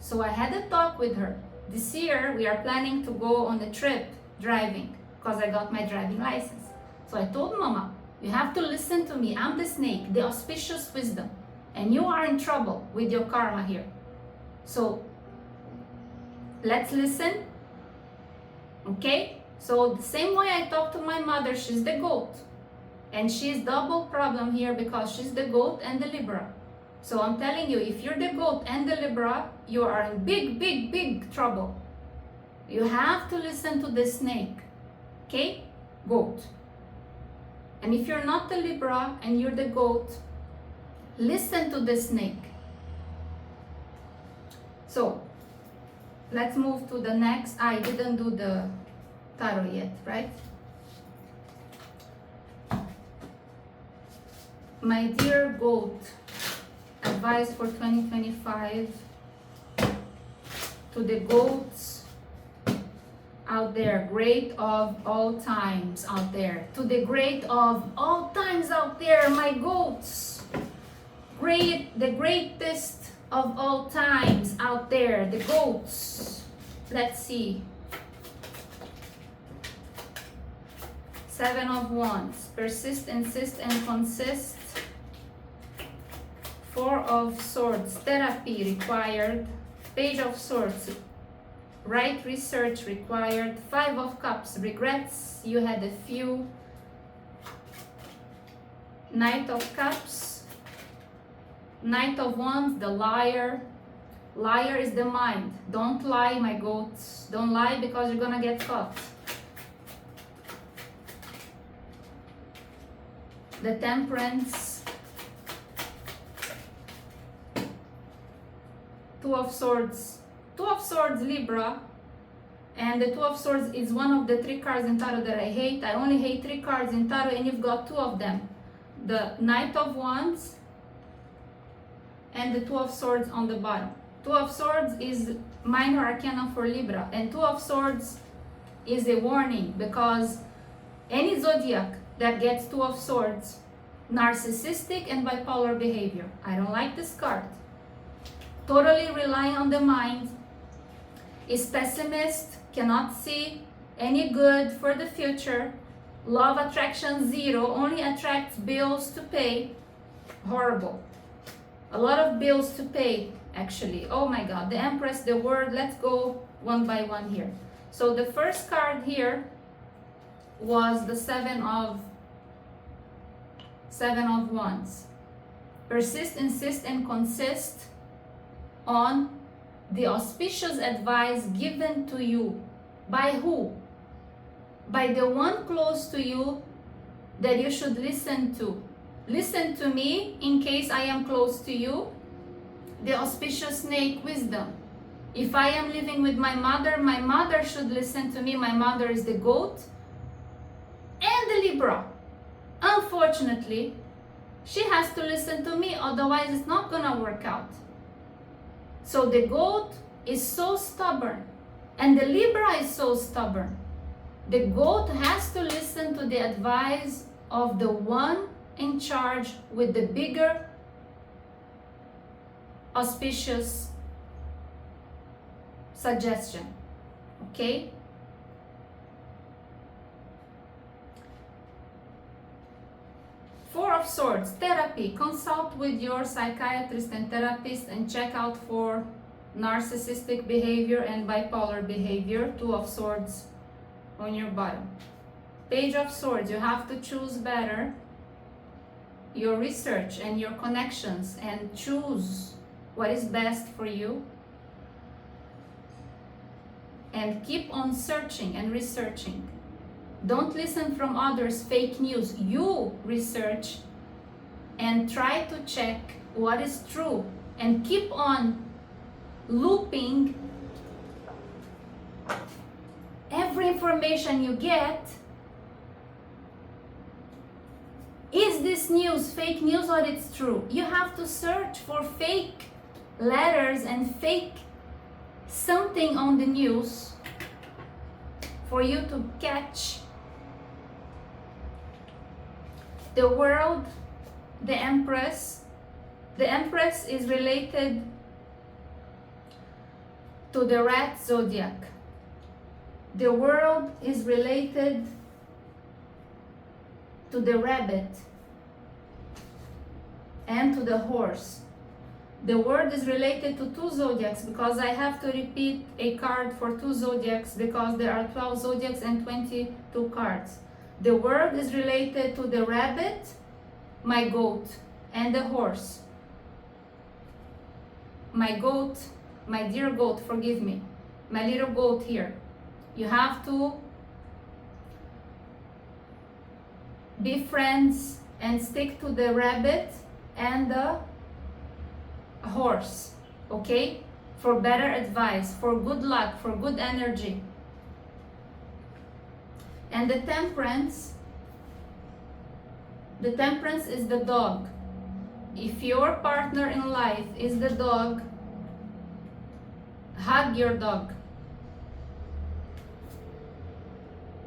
So I had a talk with her. This year, we are planning to go on a trip driving because I got my driving license. So I told Mama, you have to listen to me. I'm the snake, the auspicious wisdom. And you are in trouble with your karma here. So let's listen. Okay? So the same way I talk to my mother, she's the goat. And she's double problem here because she's the goat and the Libra. So I'm telling you, if you're the goat and the Libra, you are in big, big, big trouble. You have to listen to the snake. Okay? Goat. And if you're not the Libra and you're the goat, listen to the snake. So let's move to the next. I didn't do the tarot yet, right? My dear goat, advice for 2025 to the goats out there, great of all times out there, to the great of all times out there, my goats, great, the greatest of all times out there, the goats. Let's see. 7 of Wands, persist, insist, and consist. 4 of Swords, therapy required. Page of Swords, right research required. 5 of Cups, regrets, you had a few. Knight of Cups, Knight of Wands, the liar. Liar is the mind. Don't lie, my goats. Don't lie because you're gonna get caught. The Temperance, 2 of Swords, 2 of Swords, Libra, and the 2 of Swords is one of the 3 cards in Tarot that I hate. I only hate 3 cards in Tarot and you've got 2 of them. The Knight of Wands and the 2 of Swords on the bottom. 2 of Swords is minor arcana for Libra, and 2 of Swords is a warning because any zodiac that gets 2 of Swords, narcissistic and bipolar behavior. I don't like this card. Totally relying on the mind, is pessimist, cannot see any good for the future. Law of attraction 0, only attracts bills to pay. Horrible. A lot of bills to pay, actually. Oh my God, the Empress, the Word. Let's go one by one here. So the first card here was the 7 of Wands. Persist, insist, and consist on the auspicious advice given to you. By who? By the one close to you that you should listen to. Listen to me in case I am close to you. The auspicious snake wisdom. If I am living with my mother should listen to me. My mother is the goat and the Libra. Unfortunately, she has to listen to me, otherwise it's not gonna work out. So the goat is so stubborn and the Libra is so stubborn. The goat has to listen to the advice of the one in charge with the bigger auspicious suggestion. Okay? Four of Swords, therapy. Consult with your psychiatrist and therapist and check out for narcissistic behavior and bipolar behavior. 2 of Swords on your bottom. Page of Swords, you have to choose better your research and your connections and choose what is best for you. And keep on searching and researching. Don't listen from others, fake news. You research and try to check what is true and keep on looping every information you get. Is this news fake news or it's true? You have to search for fake letters and fake something on the news for you to catch the world, the Empress. The Empress is related to the rat zodiac. The world is related to the rabbit and to the horse. The word is related to 2 zodiacs because I have to repeat a card for 2 zodiacs because there are 12 zodiacs and 22 cards. The word is related to the rabbit, my goat, and the horse. My goat, my dear goat, forgive me, my little goat here. You have to be friends and stick to the rabbit and the horse, okay? For better advice, for good luck, for good energy. And the Temperance is the dog. If your partner in life is the dog, hug your dog.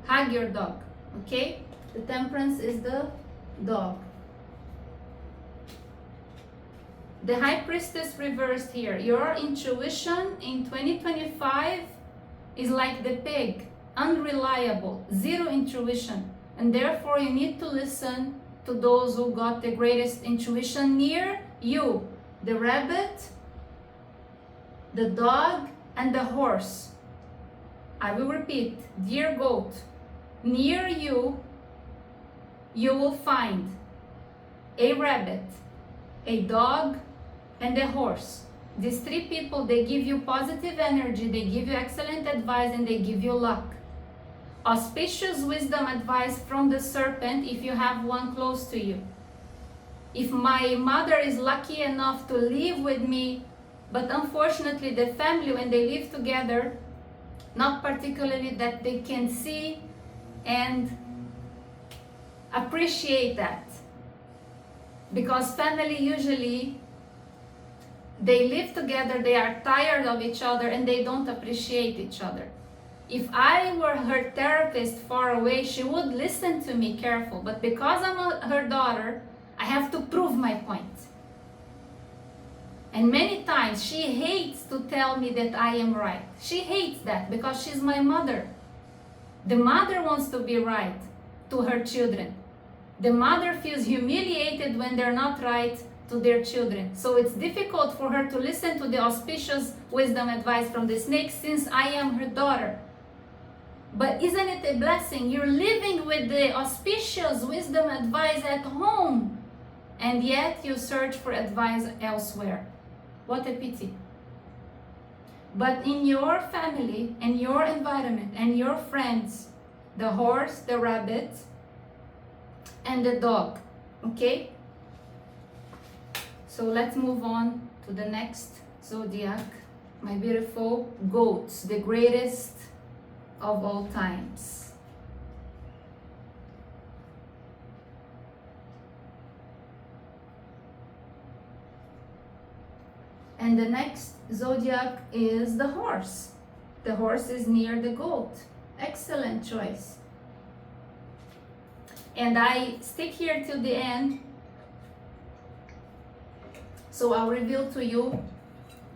Hug your dog, okay? The Temperance is the dog. The High Priestess reversed here. Your intuition in 2025 is like the pig, unreliable, zero intuition. And therefore you need to listen to those who got the greatest intuition near you. The rabbit, the dog, and the horse. I will repeat, dear goat, near you, you will find a rabbit, a dog, and a horse. These 3 people, they give you positive energy, they give you excellent advice, and they give you luck. Auspicious wisdom advice from the serpent if you have one close to you. If my mother is lucky enough to live with me, but unfortunately the family, when they live together, not particularly that they can see and appreciate that. Because family usually, they live together, they are tired of each other, and they don't appreciate each other. If I were her therapist far away, she would listen to me careful. But because I'm her daughter, I have to prove my point. And many times she hates to tell me that I am right. She hates that because she's my mother. The mother wants to be right to her children. The mother feels humiliated when they're not right to their children. So it's difficult for her to listen to the auspicious wisdom advice from the snake since I am her daughter. But isn't it a blessing? You're living with the auspicious wisdom advice at home, and yet you search for advice elsewhere. What a pity. But in your family and your environment and your friends, the horse, the rabbit, and the dog, okay? So let's move on to the next zodiac, my beautiful goats, the greatest of all times. And the next zodiac is the horse. The horse is near the goat. Excellent choice. And I stick here till the end, so I'll reveal to you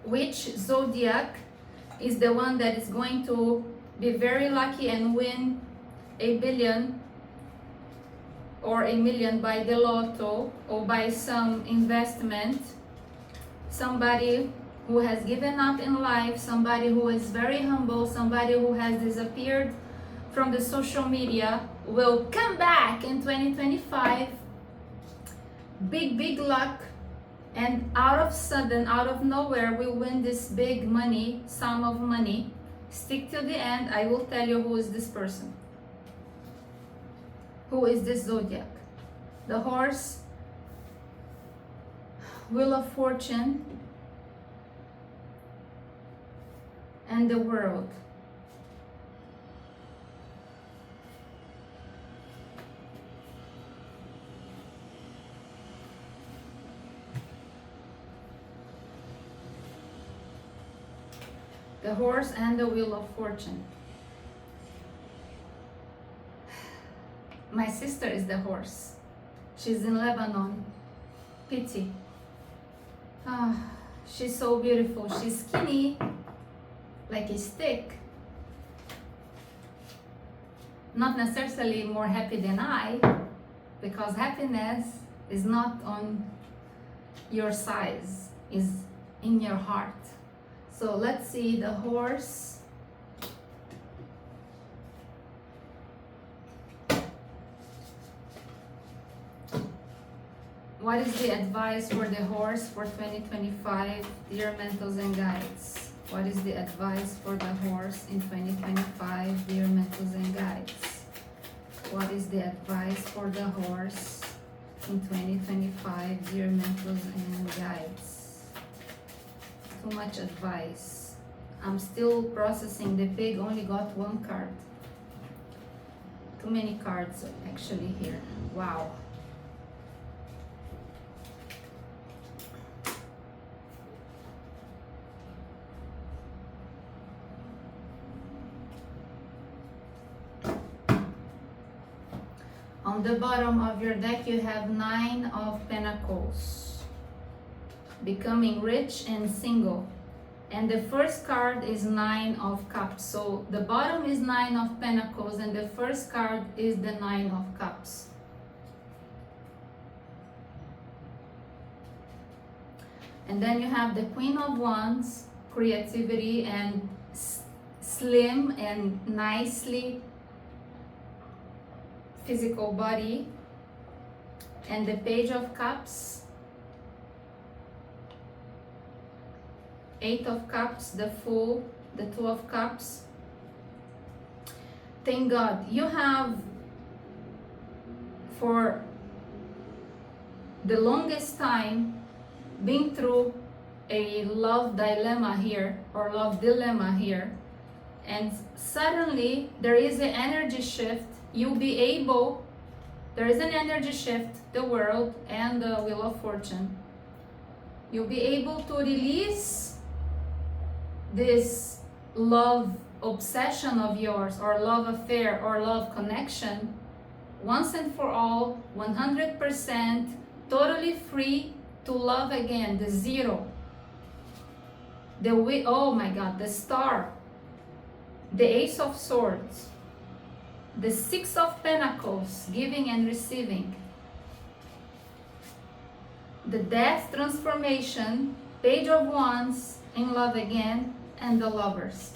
which zodiac is the one that is going to be very lucky and win a billion or a million by the lotto or by some investment. Somebody who has given up in life, somebody who is very humble, somebody who has disappeared from the social media will come back in 2025. Big luck, and out of nowhere will win this big money, sum of money. Stick till the end. I will tell you who is this person. Who is this zodiac? The horse, Wheel of Fortune, and the World. The horse and the Wheel of Fortune. My sister is the horse. She's in Lebanon. Pity. Ah, she's so beautiful. She's skinny, like a stick. Not necessarily more happy than I, because happiness is not on your size, is in your heart. So let's see the horse. What is the advice for the horse for 2025, dear mentors and guides? What is the advice for the horse in 2025, dear mentors and guides? What is the advice for the horse in 2025, dear mentors and guides? Too much advice. I'm still processing. The pig only got one card. Too many cards actually here. Wow. On the bottom of your deck, you have 9 of Pentacles. Becoming rich and single. And the first card is 9 of Cups. So the bottom is 9 of Pentacles and the first card is the 9 of Cups. And then you have the Queen of Wands, creativity and slim and nicely physical body, and the Page of Cups, 8 of Cups, the Fool, the 2 of Cups. Thank God you have, for the longest time, been through a love dilemma here or love dilemma here, and suddenly there is an energy shift. You'll be able, there is an energy shift, the world and the Wheel of Fortune. You'll be able to release this love obsession of yours, or love affair, or love connection, once and for all, 100%, totally free to love again, the zero. Oh my God, the Star, the Ace of Swords, the 6 of Pentacles, giving and receiving, the Death, transformation, Page of Wands, in love again, and the Lovers.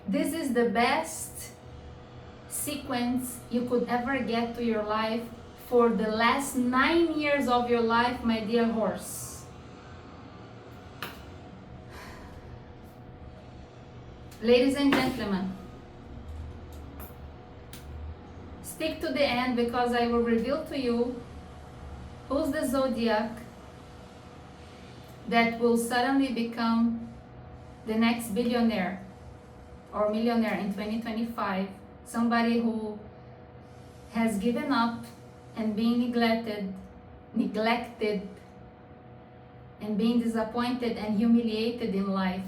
This is the best sequence you could ever get to your life for the last 9 years of your life, my dear horse. Ladies and gentlemen, stick to the end, because I will reveal to you who's the Zodiac that will suddenly become the next billionaire or millionaire in 2025. Somebody who has given up and being neglected and being disappointed and humiliated in life.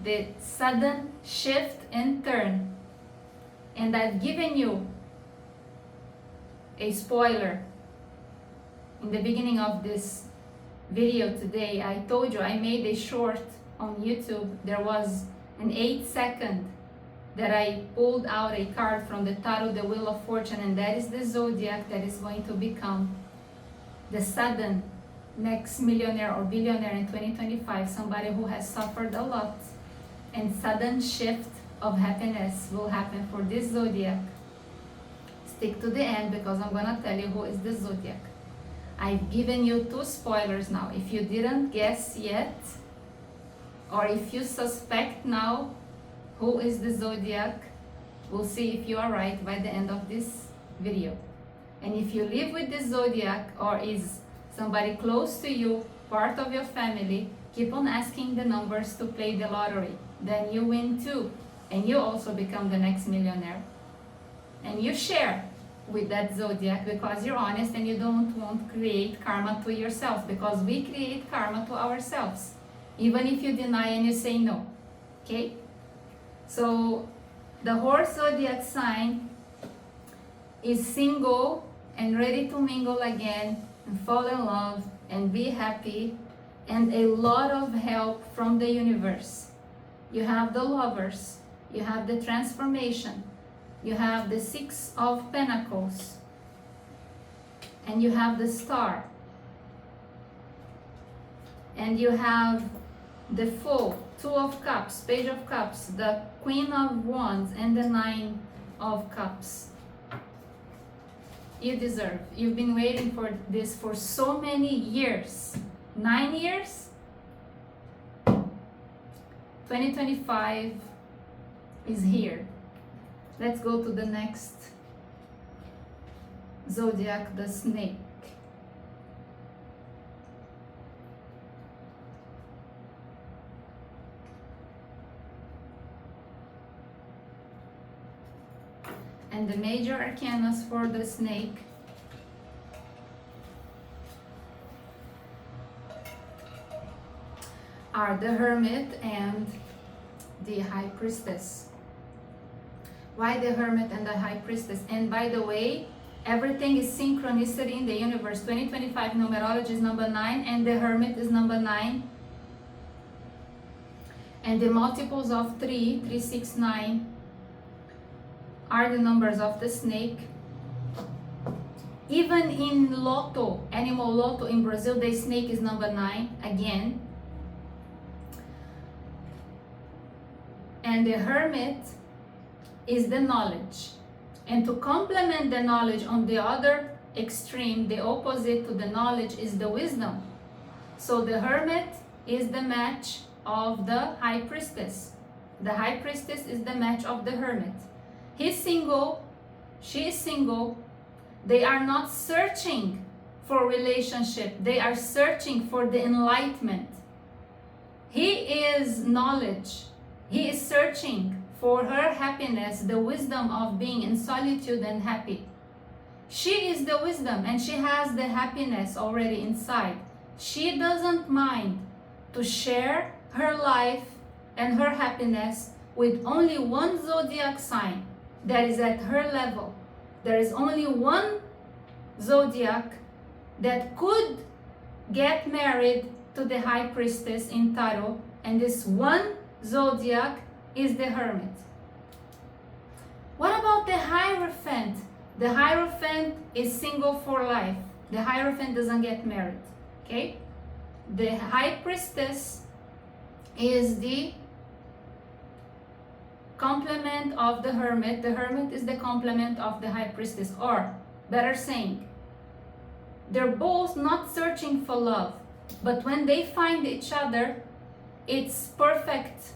The sudden shift and turn. And I've given you a spoiler in the beginning of this video today. I told you I made a short on YouTube. There was an 8-second that I pulled out a card from the tarot, the Wheel of Fortune, and that is the Zodiac that is going to become the sudden next millionaire or billionaire in 2025. Somebody who has suffered a lot, and sudden shift of happiness will happen for this Zodiac. Stick to the end, because I'm gonna tell you who is the Zodiac. I've given you 2 spoilers now. If you didn't guess yet, or if you suspect now who is the Zodiac, we'll see if you are right by the end of this video. And if you live with the Zodiac, or is somebody close to you, part of your family, keep on asking the numbers to play the lottery. Then you win too, and you also become the next millionaire. And you share with that Zodiac, because you're honest and you don't want to create karma to yourself, because we create karma to ourselves, even if you deny and you say no. Okay? So The horse zodiac sign is single and ready to mingle again and fall in love and be happy, and a lot of help from the universe. You have the lovers, you have the transformation, you have the Six of Pentacles, and you have the Star, and you have the Fool, Two of Cups, Page of Cups, the Queen of Wands, and the Nine of Cups. You deserve. You've been waiting for this for so many years. 9 years? 2025 is here. Let's go to the next zodiac, the snake. And the major arcanas for the snake are the Hermit and the High Priestess. Why the Hermit and the High Priestess? And by the way, everything is synchronicity in the universe. 2025 numerology is number 9 and the Hermit is number 9. And the multiples of 3, 3, 6, 9 are the numbers of the snake. Even in Lotto, animal Lotto in Brazil, the snake is number 9 again. And the Hermit is the knowledge. And to complement the knowledge on the other extreme, the opposite to the knowledge is the wisdom. So the Hermit is the match of the High Priestess. The High Priestess is the match of the Hermit. He's single, she is single. They are not searching for relationship. They are searching for the enlightenment. He is knowledge. He is searching for her happiness, the wisdom of being in solitude and happy. She is the wisdom and she has the happiness already inside. She doesn't mind to share her life and her happiness with only one zodiac sign that is at her level. There is only one zodiac that could get married to the High Priestess in Tarot, and this one zodiac is the Hermit. What about the Hierophant? The Hierophant is single for life. The Hierophant doesn't get married. Okay? The High Priestess is the complement of the Hermit. The Hermit is the complement of the High Priestess, or better saying, they're both not searching for love, but when they find each other, it's perfect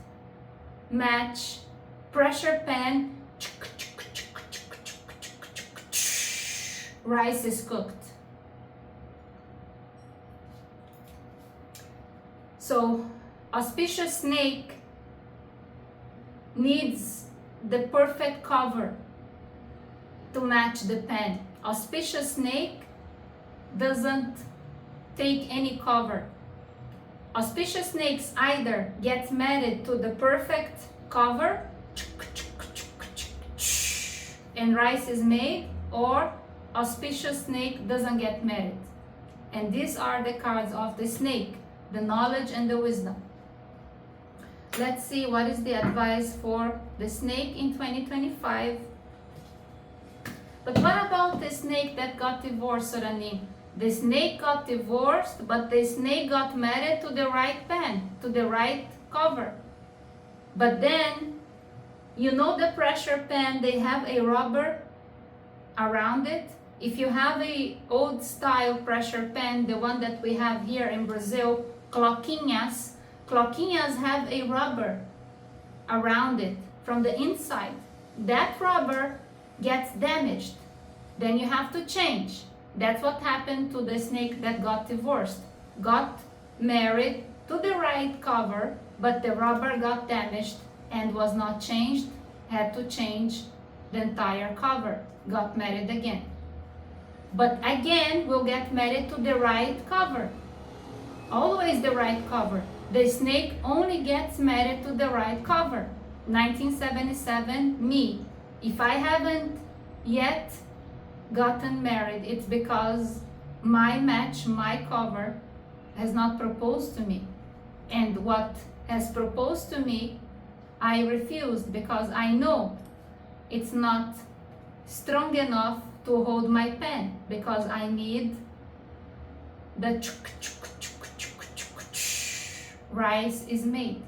match, pressure pan, rice is cooked. So Auspicious snake needs the perfect cover to match the pen. Auspicious snake doesn't take any cover. Auspicious snakes either get married to the perfect cover and rice is made, or auspicious snake doesn't get married. And these are the cards of the snake, the knowledge and the wisdom. Let's see what is the advice for the snake in 2025. But what about the snake that got divorced, Soranim? The snake got divorced, but the snake got married to the right pen, to the right cover. But then, you know the pressure pen, they have a rubber around it. If you have a old style pressure pen, the one that we have here in Brazil, cloquinhas have a rubber around it from the inside. That rubber gets damaged. Then you have to change. That's what happened to the snake that got divorced. Got married to the right cover, but the rubber got damaged and was not changed. Had to change the entire cover. Got married again. But again, we'll get married to the right cover. Always the right cover. The snake only gets married to the right cover. 1977, me. If I haven't yet gotten married, it's because my match, my cover, has not proposed to me. And what has proposed to me, I refused because I know it's not strong enough to hold my pen, because I need the rice is made.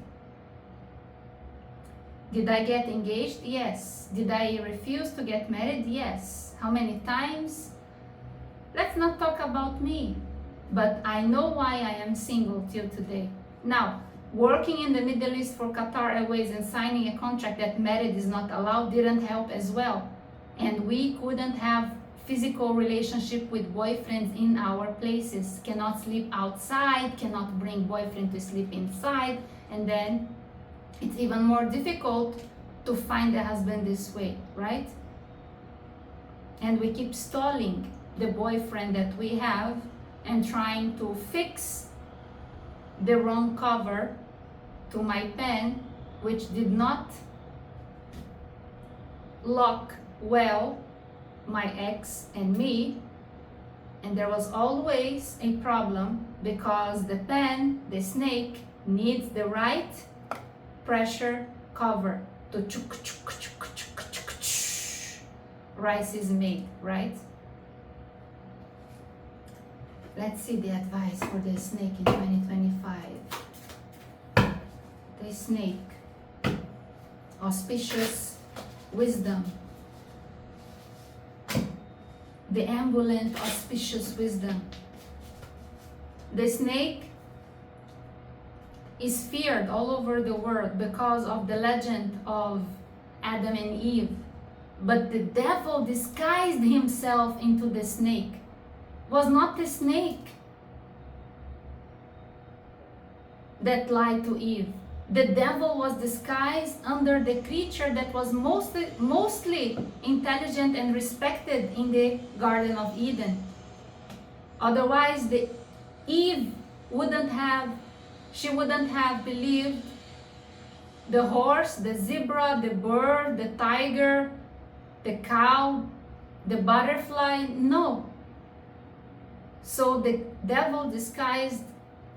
Did I get engaged? Yes. Did I refuse to get married? Yes. How many times? Let's not talk about me, but I know why I am single till today. Now, working in the Middle East for Qatar Airways and signing a contract that marriage is not allowed didn't help as well. And we couldn't have physical relationship with boyfriends in our places. Cannot sleep outside, cannot bring boyfriend to sleep inside, and then it's even more difficult to find a husband this way, right? And we keep stalling the boyfriend that we have and trying to fix the wrong cover to my pen, which did not lock well my ex and me, and there was always a problem because the pen, the snake, needs the right pressure cover to rice is made, right? Let's see the advice for the snake in 2025. The snake, auspicious wisdom. The ambulant auspicious wisdom. The snake is feared all over the world because of the legend of Adam and Eve. But the devil disguised himself into the snake. Was not the snake that lied to Eve. The devil was disguised under the creature that was mostly intelligent and respected in the Garden of Eden. Otherwise, Eve wouldn't have believed the horse, the zebra, the bird, the tiger, the cow, the butterfly. No. So the devil disguised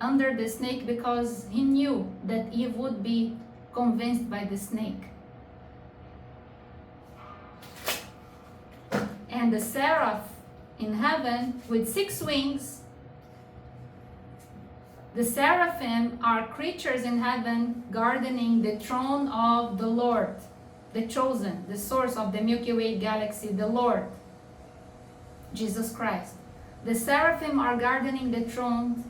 under the snake because he knew that Eve would be convinced by the snake. And the seraph in heaven with 6 wings, the seraphim are creatures in heaven gardening the throne of the Lord, the chosen, the source of the Milky Way galaxy, the Lord, Jesus Christ. The seraphim are gardening the throne,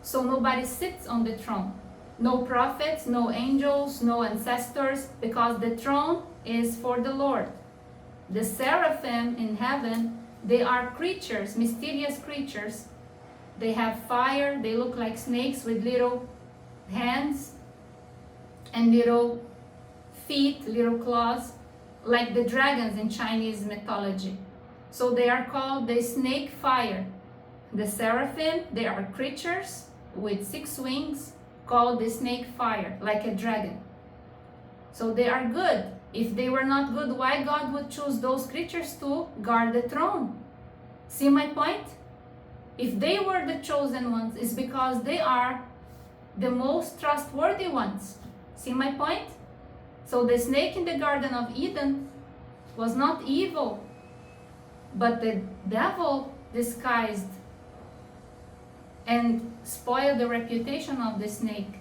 so nobody sits on the throne. No prophets, no angels, no ancestors, because the throne is for the Lord. The seraphim in heaven, they are creatures, mysterious creatures. They have fire, they look like snakes with little hands and little feet, little claws, like the dragons in Chinese mythology. So they are called the snake fire. The seraphim, they are creatures with 6 wings called the snake fire, like a dragon. So they are good. If they were not good, why God would choose those creatures to guard the throne? See my point? If they were the chosen ones, it's because they are the most trustworthy ones. See my point? So the snake in the Garden of Eden was not evil, but the devil disguised and spoiled the reputation of the snake.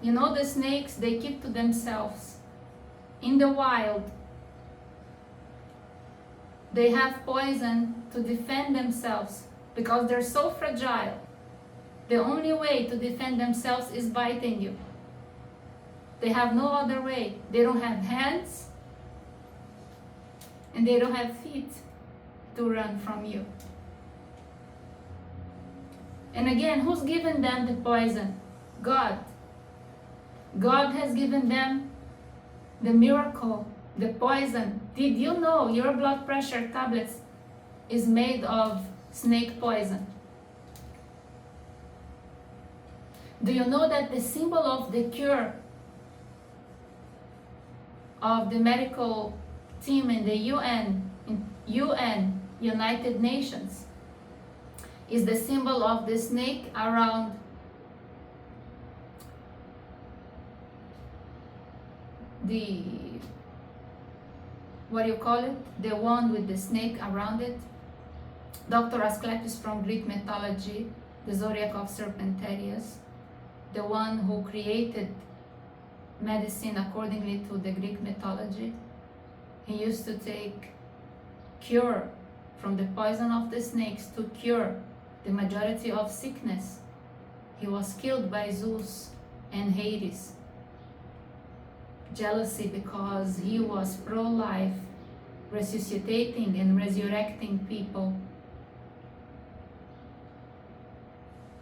You know, the snakes, they keep to themselves. In the wild, they have poison to defend themselves because they're so fragile. The only way to defend themselves is biting you. They have no other way. They don't have hands and they don't have feet to run from you. And again, who's given them the poison? God. God has given them the miracle, the poison. Did you know your blood pressure tablets is made of snake poison? Do you know that the symbol of the cure of the medical team in the UN, United Nations, is the symbol of the snake around the, what do you call it? The one with the snake around it. Dr. Asclepius from Greek mythology, the Zodiac of Serpentarius, the one who created medicine accordingly to the Greek mythology. He used to take cure from the poison of the snakes to cure the majority of sickness. He was killed by Zeus and Hades. Jealousy because he was pro-life, resuscitating and resurrecting people.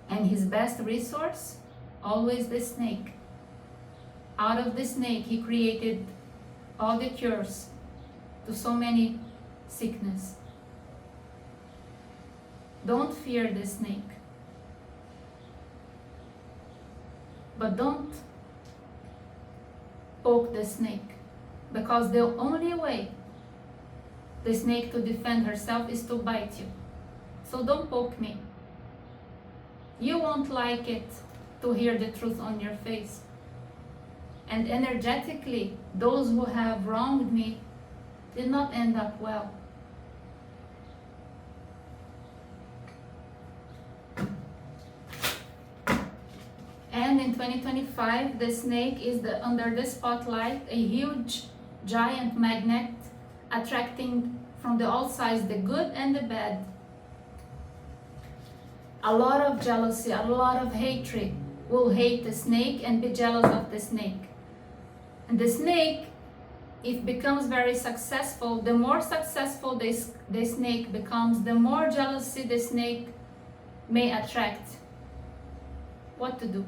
And his best resource, always the snake. Out of the snake, he created all the cures to so many sickness. Don't fear the snake. But don't poke the snake, because the only way the snake to defend herself is to bite you. So don't poke me. You won't like it to hear the truth on your face. And energetically, those who have wronged me did not end up well. And in 2025, the snake is under the spotlight, a huge, giant magnet attracting from the all sides the good and the bad. A lot of jealousy, a lot of hatred will hate the snake and be jealous of the snake. And the snake, if becomes very successful, the more successful the snake becomes, the more jealousy the snake may attract. What to do?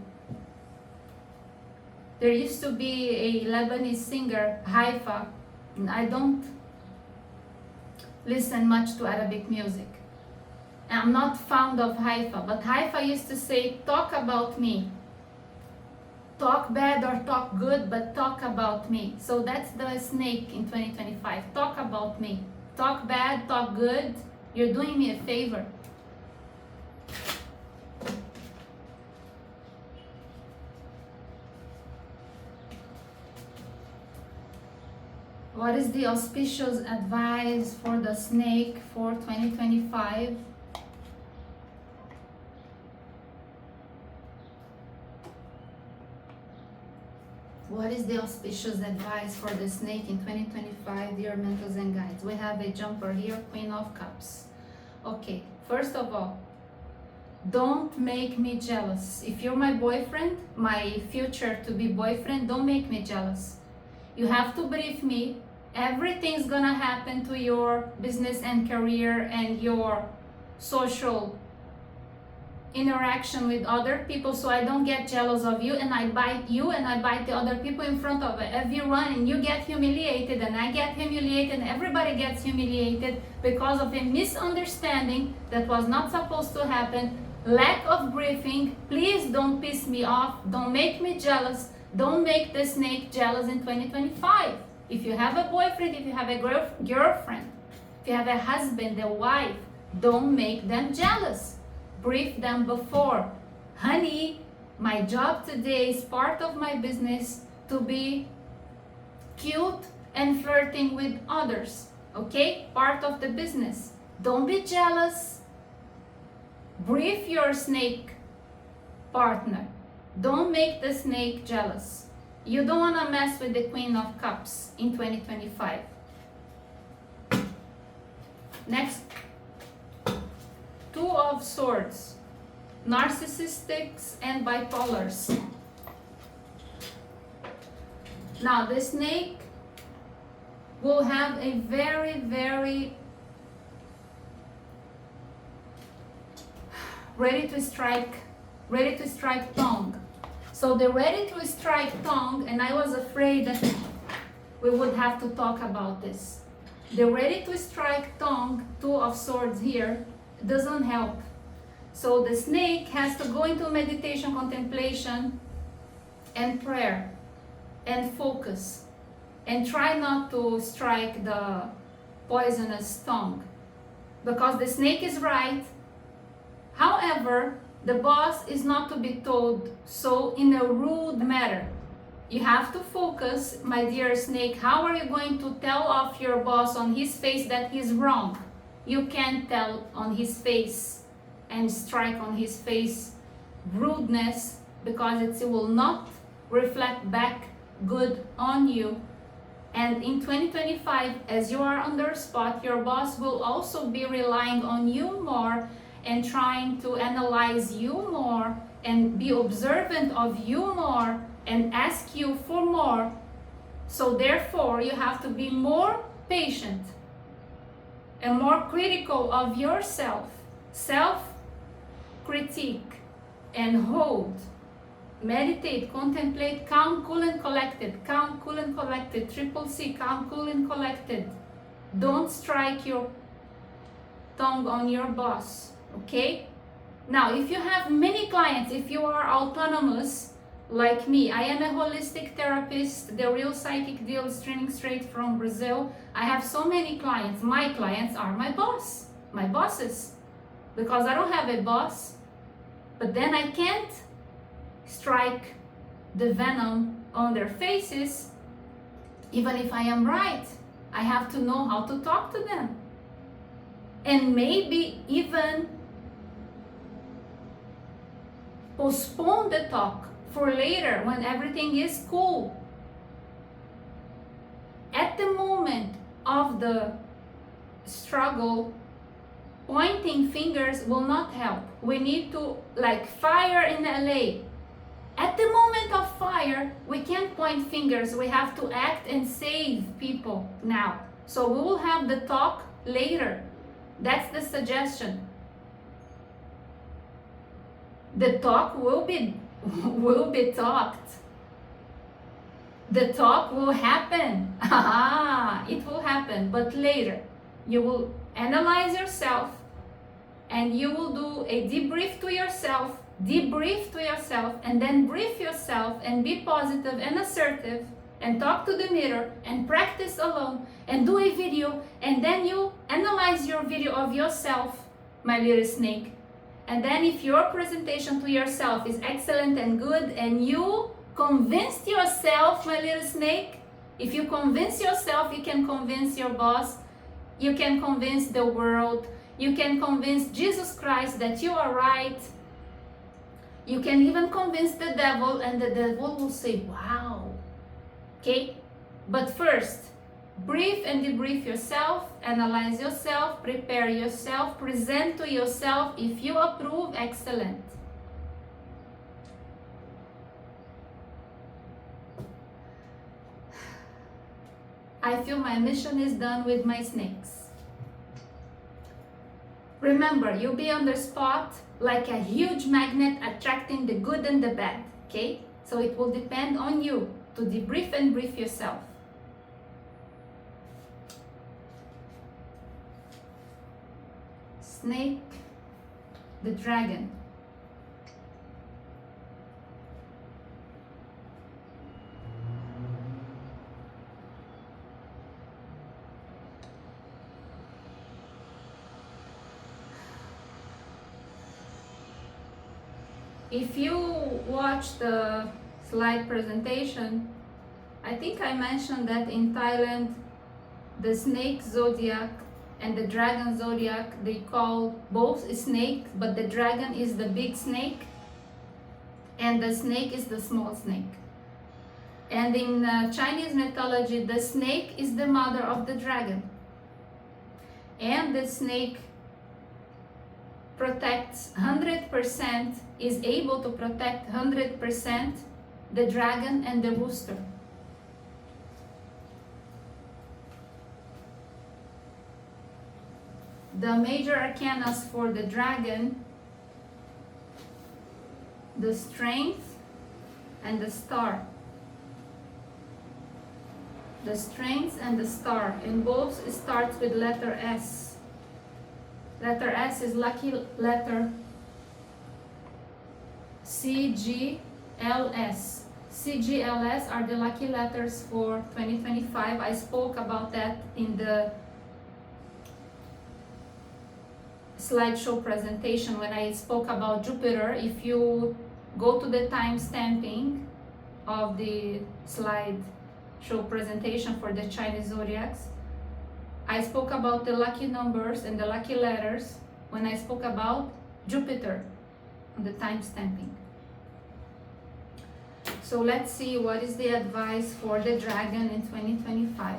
There used to be a Lebanese singer, Haifa, and I don't listen much to Arabic music. I'm not fond of Haifa, but Haifa used to say, talk about me. Talk bad or talk good, but talk about me. So that's the snake in 2025. Talk about me. Talk bad, talk good. You're doing me a favor. What is the auspicious advice for the snake for 2025? What is the auspicious advice for the snake in 2025, dear mentors and guides? We have a jumper here, Queen of Cups. Okay, first of all, don't make me jealous. If you're my boyfriend, my future to be boyfriend, don't make me jealous. You have to brief me. Everything's gonna happen to your business and career and your social interaction with other people, so I don't get jealous of you and I bite you and I bite the other people in front of everyone, and you get humiliated and I get humiliated and everybody gets humiliated because of a misunderstanding that was not supposed to happen. Lack of briefing. Please don't piss me off. Don't make me jealous. Don't make the snake jealous in 2025. If you have a boyfriend, if you have a girlfriend, if you have a husband, a wife, don't make them jealous. Brief them before. Honey, my job today is part of my business to be cute and flirting with others. Okay? Part of the business. Don't be jealous. Brief your snake partner. Don't make the snake jealous. You don't want to mess with the Queen of Cups in 2025. Next, Two of Swords, narcissistics and bipolars. Now, the snake will have a very, very ready to strike tongue. So the ready to strike tongue, and I was afraid that we would have to talk about this. The ready to strike tongue, Two of Swords here, doesn't help. So the snake has to go into meditation, contemplation, and prayer, and focus, and try not to strike the poisonous tongue, because the snake is right. However, the boss is not to be told so in a rude manner. You have to focus, my dear snake. How are you going to tell off your boss on his face that he's wrong? You can't tell on his face and strike on his face rudeness, because it will not reflect back good on you. And in 2025, as you are on their spot, your boss will also be relying on you more and trying to analyze you more and be observant of you more and ask you for more. So therefore, you have to be more patient and more critical of yourself, self-critique, and hold. Meditate, contemplate, calm, cool, and collected. Calm, cool, and collected. Triple C, calm, cool, and collected. Don't strike your tongue on your boss, okay? Now, if you have many clients, if you are autonomous, like me, I am a holistic therapist, the real psychic deal, streaming straight from Brazil. I have so many clients. My clients are my boss, my bosses, because I don't have a boss. But then I can't strike the venom on their faces, even if I am right. I have to know how to talk to them, and maybe even postpone the talk for later when everything is cool. At the moment of the struggle, pointing fingers will not help. We need to, like fire in LA. At the moment of fire, we can't point fingers. We have to act and save people now. So we will have the talk later. That's the suggestion. The talk will be talked. The talk will happen. It will happen, but later. You will analyze yourself, and you will do a debrief to yourself, and then brief yourself, and be positive and assertive, and talk to the mirror, and practice alone, and do a video, and then you analyze your video of yourself, my little snake. And then if your presentation to yourself is excellent and good, and you convinced yourself, my little snake, if you convince yourself, you can convince your boss, you can convince the world, you can convince Jesus Christ that you are right. You can even convince the devil, and the devil will say, wow. Okay? But first, brief and debrief yourself, analyze yourself, prepare yourself, present to yourself. If you approve, excellent. I feel my mission is done with my snakes. Remember, you'll be on the spot like a huge magnet, attracting the good and the bad, okay? So it will depend on you to debrief and brief yourself. Snake, the dragon. If you watch the slide presentation, I think I mentioned that in Thailand, the snake zodiac and the dragon zodiac, they call both snake, but the dragon is the big snake and the snake is the small snake. And in Chinese mythology, the snake is the mother of the dragon, and the snake protects 100%, is able to protect 100% the dragon and the rooster. The major arcanas for the dragon, the strength and the star. The strength and the star, and both starts with letter S. Letter S is lucky letter CGLS. CGLS are the lucky letters for 2025. I spoke about that in the slideshow presentation when I spoke about Jupiter. If you go to the time stamping of the slideshow presentation for the Chinese zodiacs, I spoke about the lucky numbers and the lucky letters when I spoke about Jupiter on the time stamping. So let's see what is the advice for the dragon in 2025.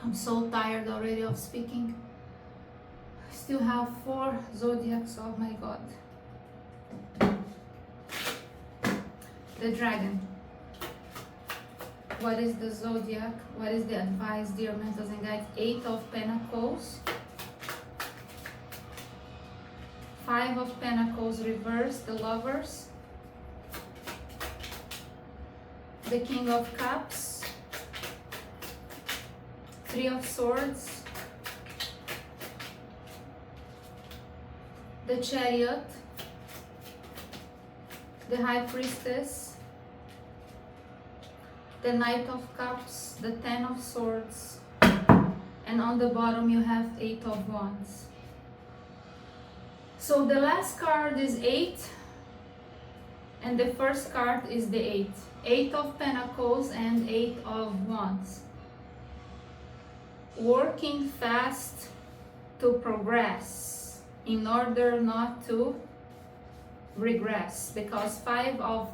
I'm so tired already of speaking. I still have 4 zodiacs, oh my god. The dragon. What is the zodiac? What is the advice, dear mentors and guides? 8 of Pentacles. 5 of Pentacles reversed, the Lovers. The King of Cups. 3 of Swords. The Chariot. The High Priestess. The Knight of Cups, the 10 of Swords, and on the bottom you have 8 of Wands. So the last card is 8, and the first card is the 8. 8 of Pentacles and 8 of Wands. Working fast to progress in order not to regress, because 5 of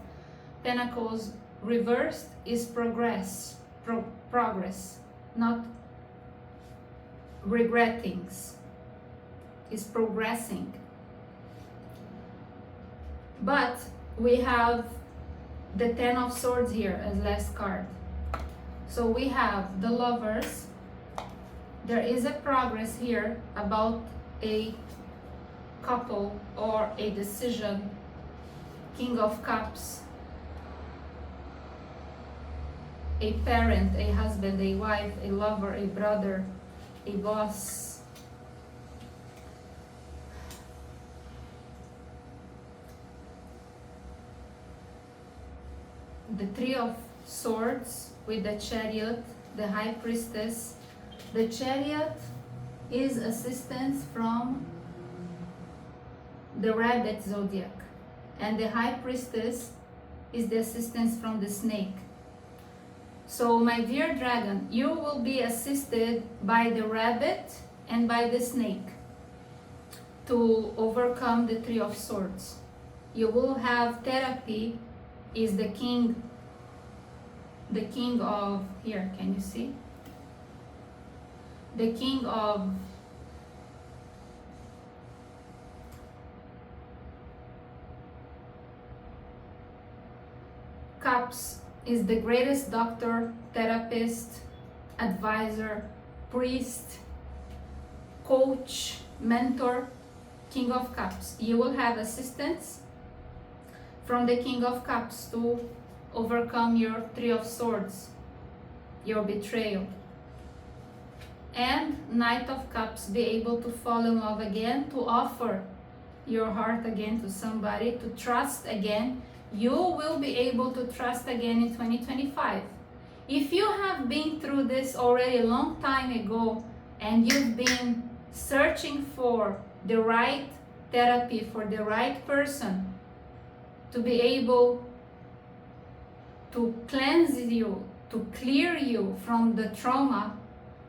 Pentacles reversed is progress, not regrettings, is progressing. But we have the 10 of Swords here as last card. So we have the Lovers. There is a progress here about a couple or a decision. King of Cups. A parent, a husband, a wife, a lover, a brother, a boss. The 3 of Swords with the Chariot, the High Priestess. The Chariot is assistance from the Rabbit zodiac, and the High Priestess is the assistance from the Snake. So my dear dragon, you will be assisted by the rabbit and by the snake to overcome the 3 of Swords. You will have therapy, is the king of, here, can you see? The King of Cups is the greatest doctor, therapist, advisor, priest, coach, mentor. King of Cups. You will have assistance from the King of Cups to overcome your 3 of Swords, your betrayal. And Knight of Cups, be able to fall in love again, to offer your heart again to somebody, to trust again. You will be able to trust again in 2025. If you have been through this already a long time ago and you've been searching for the right therapy, for the right person to be able to cleanse you, to clear you from the trauma,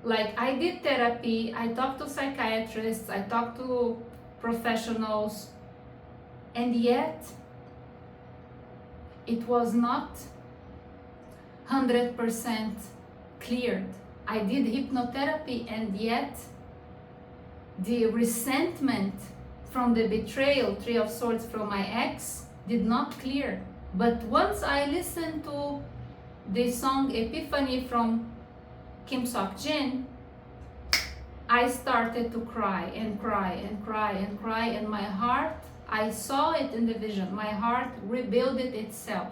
like I did therapy, I talked to psychiatrists, I talked to professionals, and yet it was not 100% cleared. I did hypnotherapy, and yet the resentment from the betrayal, 3 of Swords, from my ex did not clear. But once I listened to the song Epiphany from Kim Sok-jin, I started to cry and cry and cry and cry, and my heart, I saw it in the vision, my heart rebuilt itself.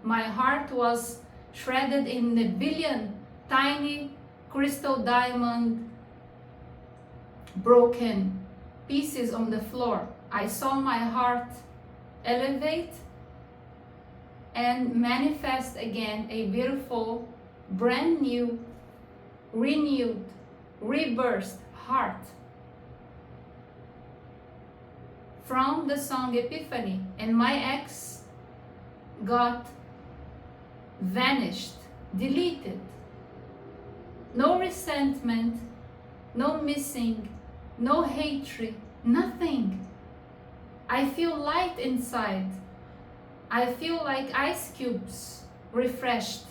My heart was shredded in a billion tiny crystal diamond broken pieces on the floor. I saw my heart elevate and manifest again a beautiful, brand new, renewed, rebirthed heart from the song Epiphany. And my ex got vanished, deleted. No resentment, no missing, no hatred, nothing. I feel light inside. I feel like ice cubes, refreshed.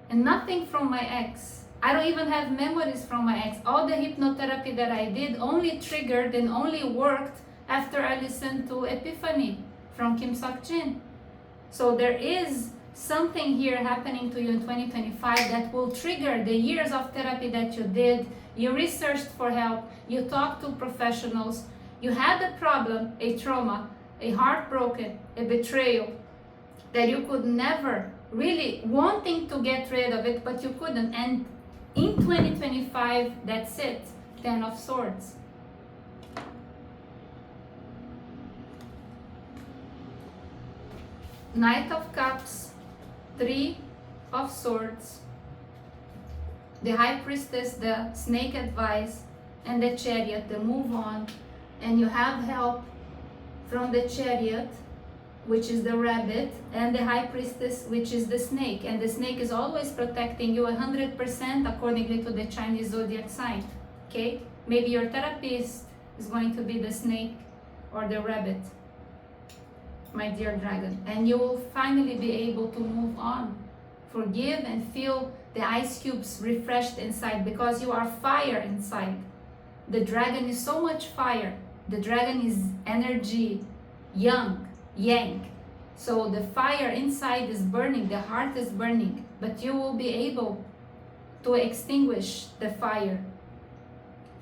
And nothing from my ex. I don't even have memories from my ex. All the hypnotherapy that I did only triggered and only worked after I listened to Epiphany from Kim Sok-jin. So there is something here happening to you in 2025 that will trigger the years of therapy that you did. You researched for help, you talked to professionals, you had a problem, a trauma, a heartbroken, a betrayal that you could never really wanting to get rid of it, but you couldn't. And in 2025, that's it. 10 of Swords. Knight of Cups, 3 of Swords, the High Priestess, the Snake Advice, and the Chariot, the move on. And you have help from the Chariot, which is the rabbit, and the High Priestess, which is the snake. And the snake is always protecting you 100% accordingly to the Chinese zodiac sign. Okay? Maybe your therapist is going to be the snake or the rabbit, my dear dragon. And you will finally be able to move on, forgive, and feel the ice cubes refreshed inside, because you are fire inside. The dragon is so much fire. The dragon is energy, yang, yang. So the fire inside is burning, the heart is burning, but you will be able to extinguish the fire.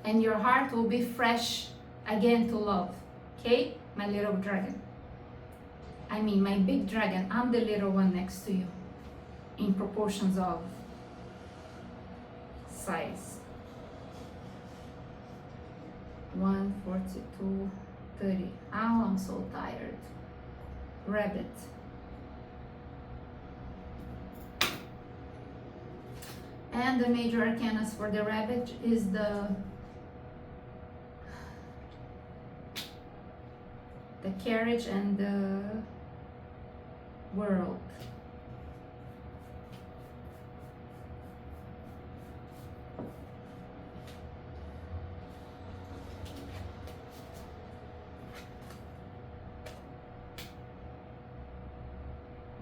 And your heart will be fresh again to love. Okay, my little dragon. I mean, my big dragon. I'm the little one next to you in proportions of size. 142, 30. Oh, I'm so tired. Rabbit. And the major arcanas for the rabbit is the carriage and the world.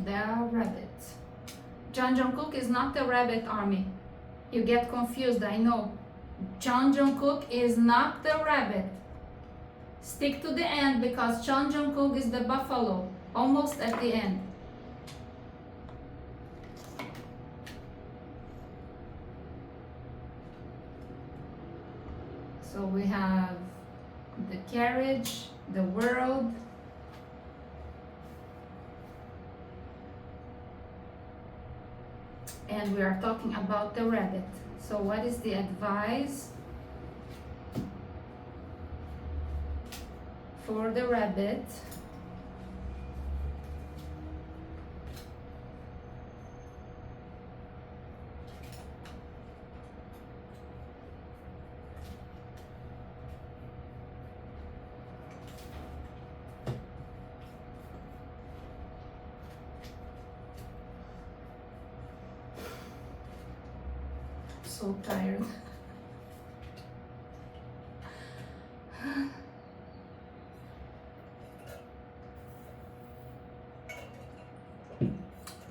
The rabbit. John Jungkook is not the rabbit army. You get confused, I know. John Jungkook is not the rabbit. Stick to the end, because John Jungkook is the buffalo, almost at the end. So we have the carriage, the world, and we are talking about the rabbit. So what is the advice for the rabbit? So tired.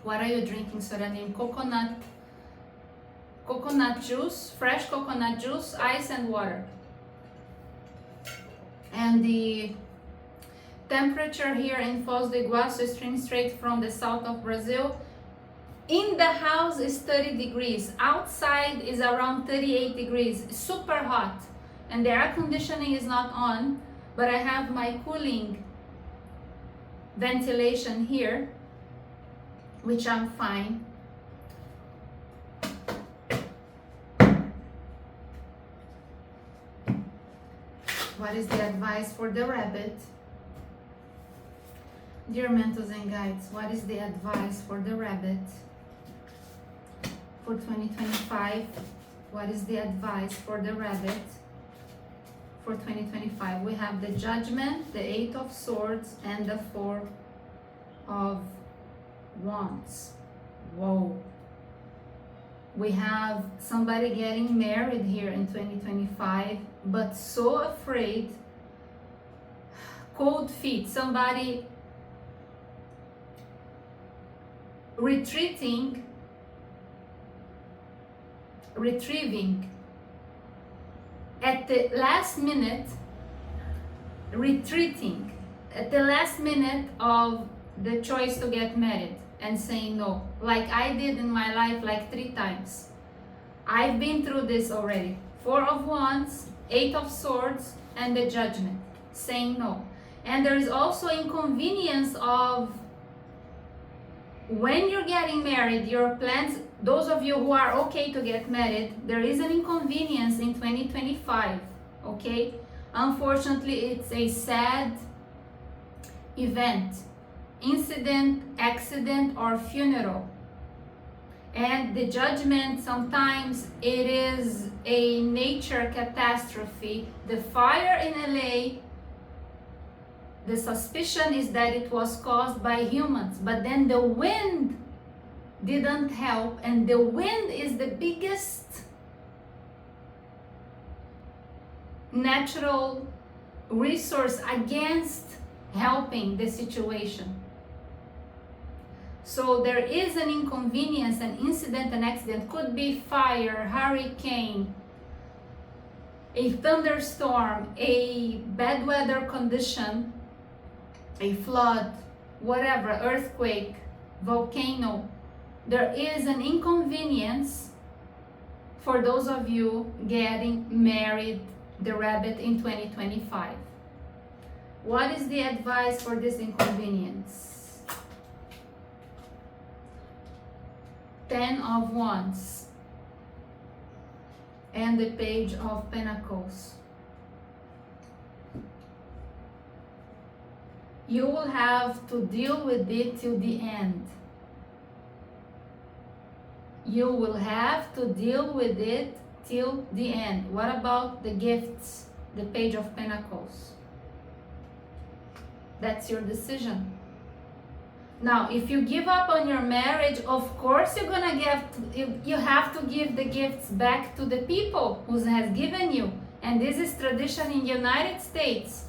What are you drinking, Soranim? Coconut juice, fresh coconut juice, ice and water. And the temperature here in Foz do Iguaçu, stream straight from the south of Brazil. In the house is 30 degrees. Outside is around 38 degrees. Super hot. And the air conditioning is not on, but I have my cooling ventilation here, which I'm fine. What is the advice for the rabbit? Dear mentors and guides, what is the advice for the rabbit for 2025? What is the advice for the rabbit for 2025? We have the Judgment, the Eight of Swords, and the Four of Wands. Whoa. We have somebody getting married here in 2025, but so afraid. Cold feet. Somebody retrieving at the last minute, retreating at the last minute of the choice to get married and saying no, like I did in my life like 3 times. I've been through this already. 4 of Wands, 8 of Swords, and the Judgment, saying no. And there is also inconvenience of when you're getting married, your plans, those of you who are okay to get married, there is an inconvenience in 2025, okay? Unfortunately, it's a sad event, incident, accident, or funeral. And the Judgment, sometimes it is a nature catastrophe. The fire in LA, the suspicion is that it was caused by humans, but then the wind didn't help, and the wind is the biggest natural resource against helping the situation. So there is an inconvenience, an incident, an accident. Could be fire, hurricane, a thunderstorm, a bad weather condition, a flood, whatever, earthquake, volcano. There is an inconvenience for those of you getting married, the rabbit, in 2025. What is the advice for this inconvenience? 10 of Wands and the Page of Pentacles. You will have to deal with it till the end. You will have to deal with it till the end. What about the gifts? The Page of Pentacles. That's your decision. Now, if you give up on your marriage, of course you're gonna you have to give the gifts back to the people who has given you. And this is tradition in the United States.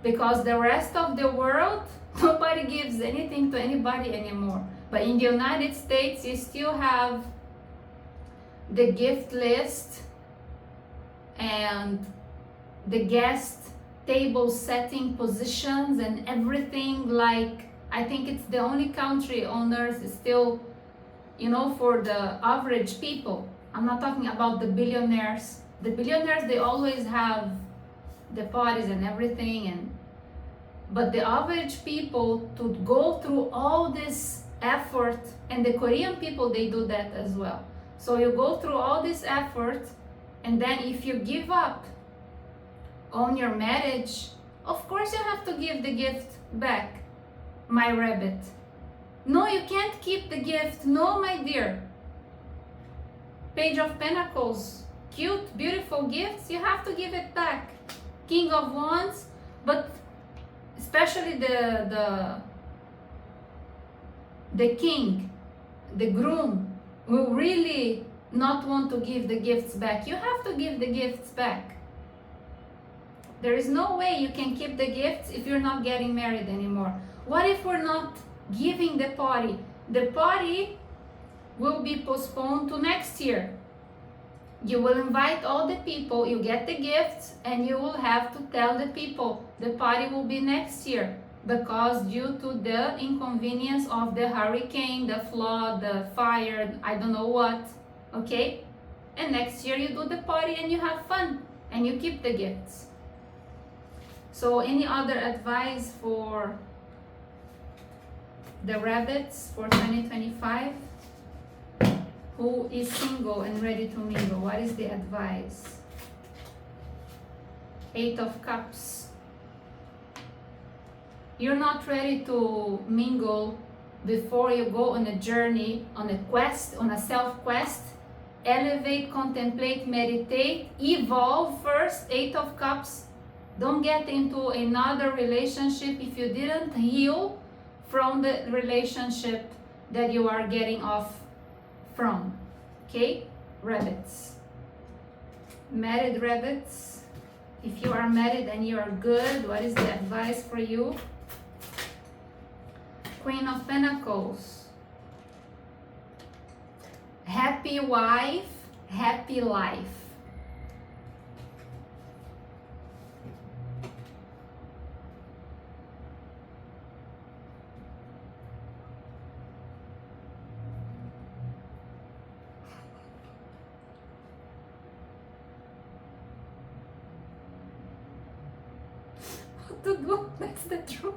Because the rest of the world, nobody gives anything to anybody anymore. But in the United States, you still have the gift list and the guest table setting positions and everything. Like, I think it's the only country on earth is still, you know, for the average people. I'm not talking about the billionaires. The billionaires, they always have the parties and everything, but the average people, to go through all this effort, and the Korean people, they do that as well. So you go through all this effort, and then if you give up on your marriage, of course you have to give the gift back, my rabbit. No, you can't keep the gift. No, my dear. Page of Pentacles, cute, beautiful gifts, you have to give it back. King of Wands, but especially the king, the groom, will really not want to give the gifts back. You have to give the gifts back. There is no way you can keep the gifts if you're not getting married anymore. What if we're not giving the party? The party will be postponed to next year. You will invite all the people, you get the gifts, and you will have to tell the people the party will be next year, because due to the inconvenience of the hurricane, the flood, the fire, I don't know what, okay? And next year you do the party and you have fun and you keep the gifts. So any other advice for the rabbits for 2025? Who is single and ready to mingle? What is the advice? Eight of Cups. You're not ready to mingle before you go on a journey, on a quest, on a self-quest. Elevate, contemplate, meditate, evolve first. Eight of Cups. Don't get into another relationship if you didn't heal from the relationship that you are getting off from. Okay? Rabbits. Married rabbits. If you are married and you are good, what is the advice for you? Queen of Pentacles. Happy wife, happy life. What to do? That's the truth.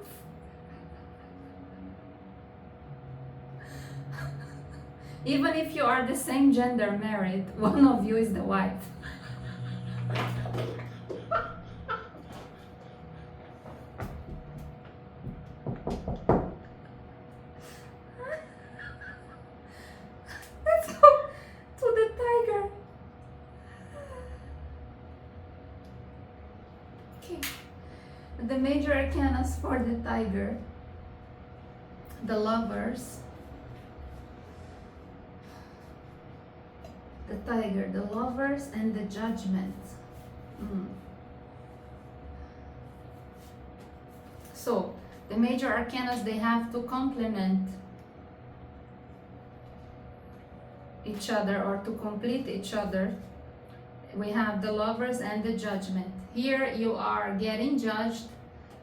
Even if you are the same gender married, one of you is the wife. Let's go to the tiger. Okay. The major arcanas for the tiger. The Lovers. The tiger, the Lovers, and the Judgment. So the major arcanas, they have to complement each other or to complete each other. We have the Lovers and the Judgment. Here you are getting judged,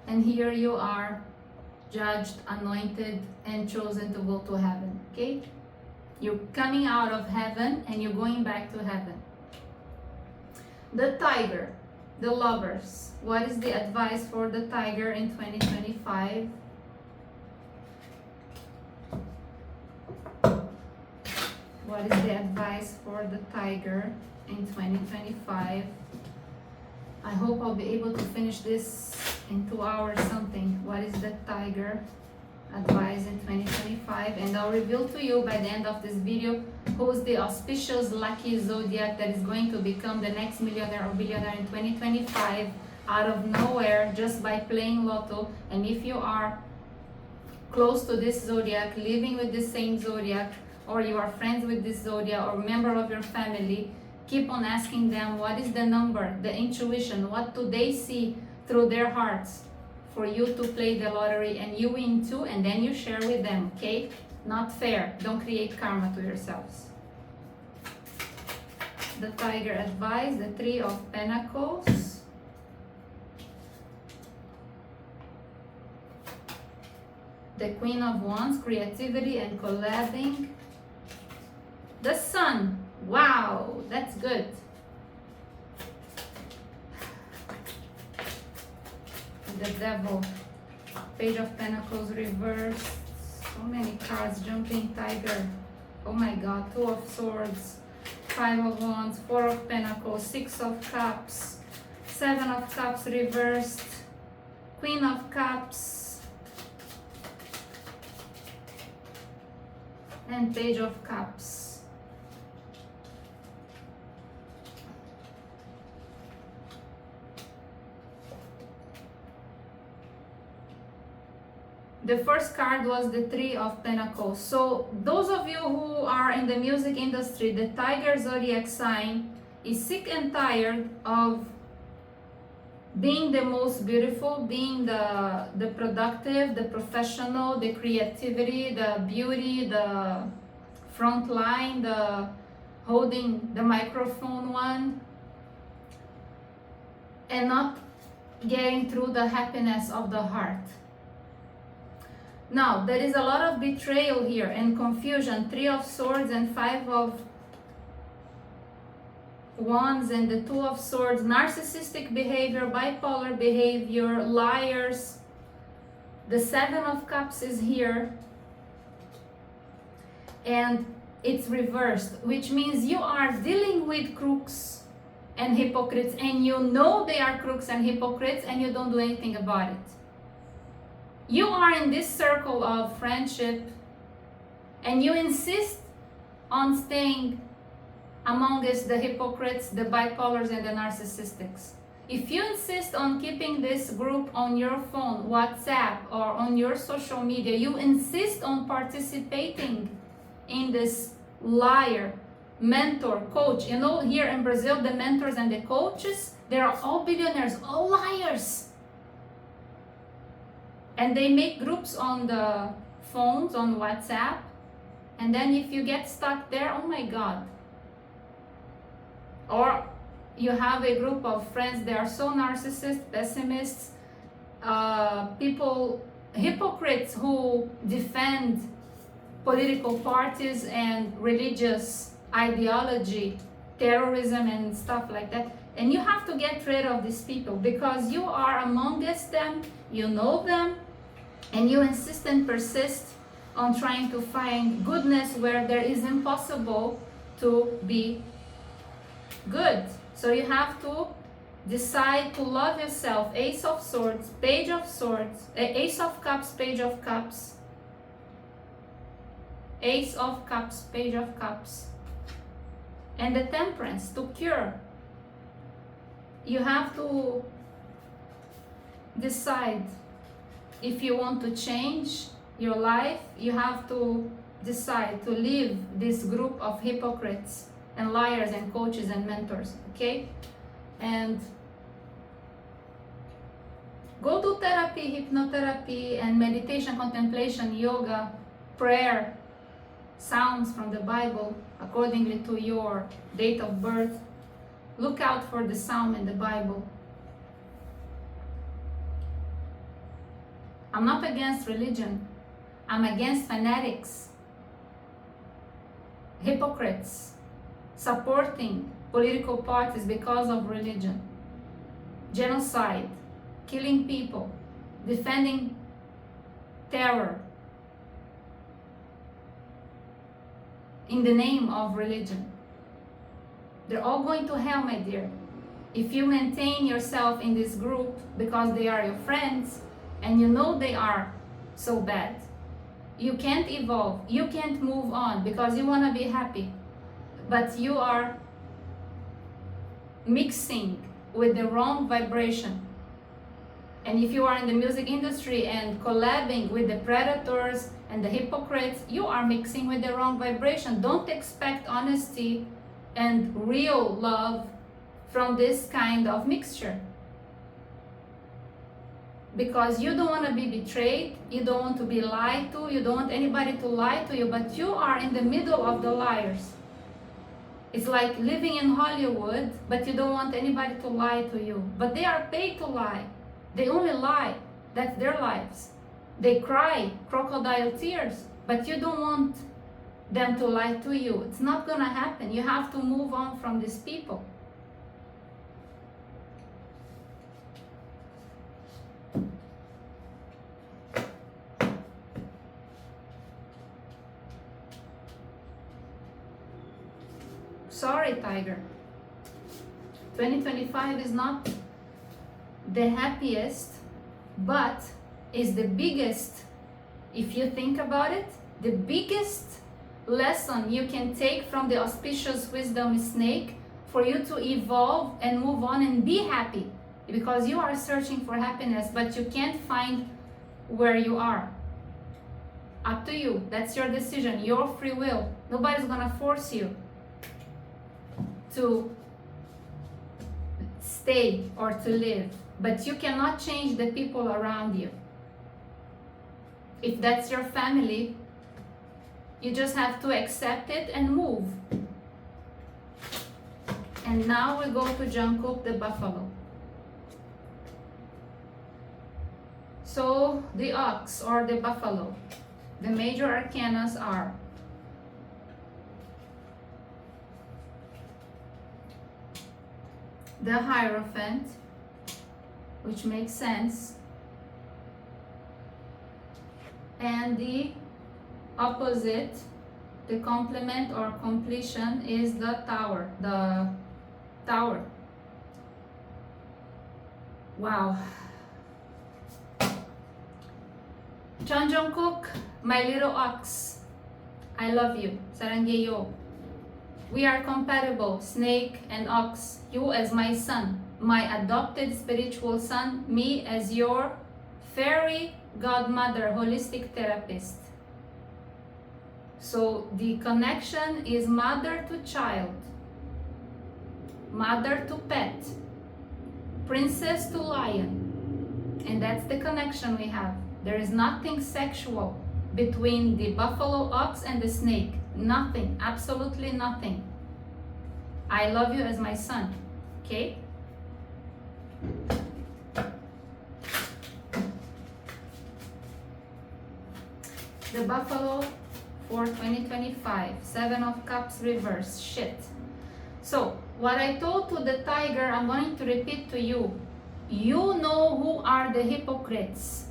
and here you are judged, anointed, and chosen to go to heaven. Okay? You're coming out of heaven and you're going back to heaven. The tiger, the Lovers. What is the advice for the tiger in 2025? What is the advice for the tiger in 2025? I hope I'll be able to finish this in 2 hours something. What is the tiger advice in 2025? And I'll reveal to you by the end of this video who's the auspicious lucky zodiac that is going to become the next millionaire or billionaire in 2025 out of nowhere just by playing lotto. And if you are close to this zodiac, living with the same zodiac, or you are friends with this zodiac or member of your family, keep on asking them what is the number, the intuition, what do they see through their hearts for you to play the lottery, and you win too, and then you share with them. Okay? Not fair. Don't create karma to yourselves. The tiger advice, the Three of Pentacles. The Queen of Wands, creativity and collabing. The Sun. Wow, that's good. The Devil. Page of Pentacles reversed. So many cards. Jumping Tiger. Oh my God. Two of Swords. Five of Wands. Four of Pentacles. Six of Cups. Seven of Cups reversed. Queen of Cups. And Page of Cups. The first card was the Three of Pentacles. So those of you who are in the music industry, the Tiger zodiac sign is sick and tired of being the most beautiful, being the productive, the professional, the creativity, the beauty, the front line, the holding the microphone one, and not getting through the happiness of the heart. Now, there is a lot of betrayal here and confusion. Three of Swords and Five of Wands and the Two of Swords. Narcissistic behavior, bipolar behavior, liars. The Seven of Cups is here. And it's reversed, which means you are dealing with crooks. and hypocrites, and you know they are crooks and hypocrites, and you don't do anything about it. You are in this circle of friendship, and you insist on staying amongst the hypocrites, the bipolars, and the narcissistics. If you insist on keeping this group on your phone, WhatsApp, or on your social media, you insist on participating in this liar, mentor, coach. You know, here in Brazil, the mentors and the coaches, they are all billionaires, all liars. And they make groups on the phones, on WhatsApp. And then if you get stuck there, oh my God. Or you have a group of friends, they are so narcissists, pessimists, people, hypocrites who defend political parties and religious ideology, terrorism and stuff like that. And you have to get rid of these people because you are amongst them, you know them, and you insist and persist on trying to find goodness where there is impossible to be good. So you have to decide to love yourself. Ace of Swords, Page of Swords, Ace of Cups, Page of Cups, Ace of Cups, Page of Cups, and the Temperance to cure. You have to decide if you want to change your life. You have to decide to leave this group of hypocrites and liars and coaches and mentors, okay? And go do therapy, hypnotherapy, and meditation, contemplation, yoga, prayer, sounds from the Bible accordingly to your date of birth. Look out for the psalm in the Bible. I'm not against religion. I'm against fanatics, hypocrites, supporting political parties because of religion, genocide, killing people, defending terror in the name of religion. They're all going to hell, my dear. If you maintain yourself in this group because they are your friends and you know they are so bad, you can't evolve, you can't move on because you want to be happy, but you are mixing with the wrong vibration. And if you are in the music industry and collabing with the predators and the hypocrites, you are mixing with the wrong vibration. Don't expect honesty and real love from this kind of mixture, because you don't want to be betrayed, you don't want to be lied to, you don't want anybody to lie to you, but you are in the middle of the liars. It's like living in Hollywood, but you don't want anybody to lie to you, but they are paid to lie. They only lie. That's their lives. They cry crocodile tears, but you don't want them to lie to you. It's not gonna happen. You have to move on from these people. Sorry, Tiger. 2025 is not the happiest, but is the biggest, if you think about it, the biggest lesson you can take from the auspicious wisdom snake for you to evolve and move on and be happy, because you are searching for happiness, but you can't find where you are. Up to you. That's your decision, your free will. Nobody's gonna force you to stay or to live, but you cannot change the people around you. If that's your family, you just have to accept it and move. And now we go to Jungkook the buffalo. So the ox or the buffalo, the major arcanas are the Hierophant, which makes sense, and the opposite, the complement or completion, is the Tower. The Tower, Wow. Jungkook, my little ox, I love you. Sarangheyo. We are compatible, snake and ox. You as my son, my adopted spiritual son, me as your fairy godmother, holistic therapist. So the connection is mother to child, mother to pet, princess to lion. And that's the connection we have. There is nothing sexual between the buffalo ox and the snake. Nothing, absolutely nothing. I love you as my son, okay? The buffalo for 2025, 7 of Cups reverse, shit. So, what I told to the tiger, I'm going to repeat to you. You know who are the hypocrites.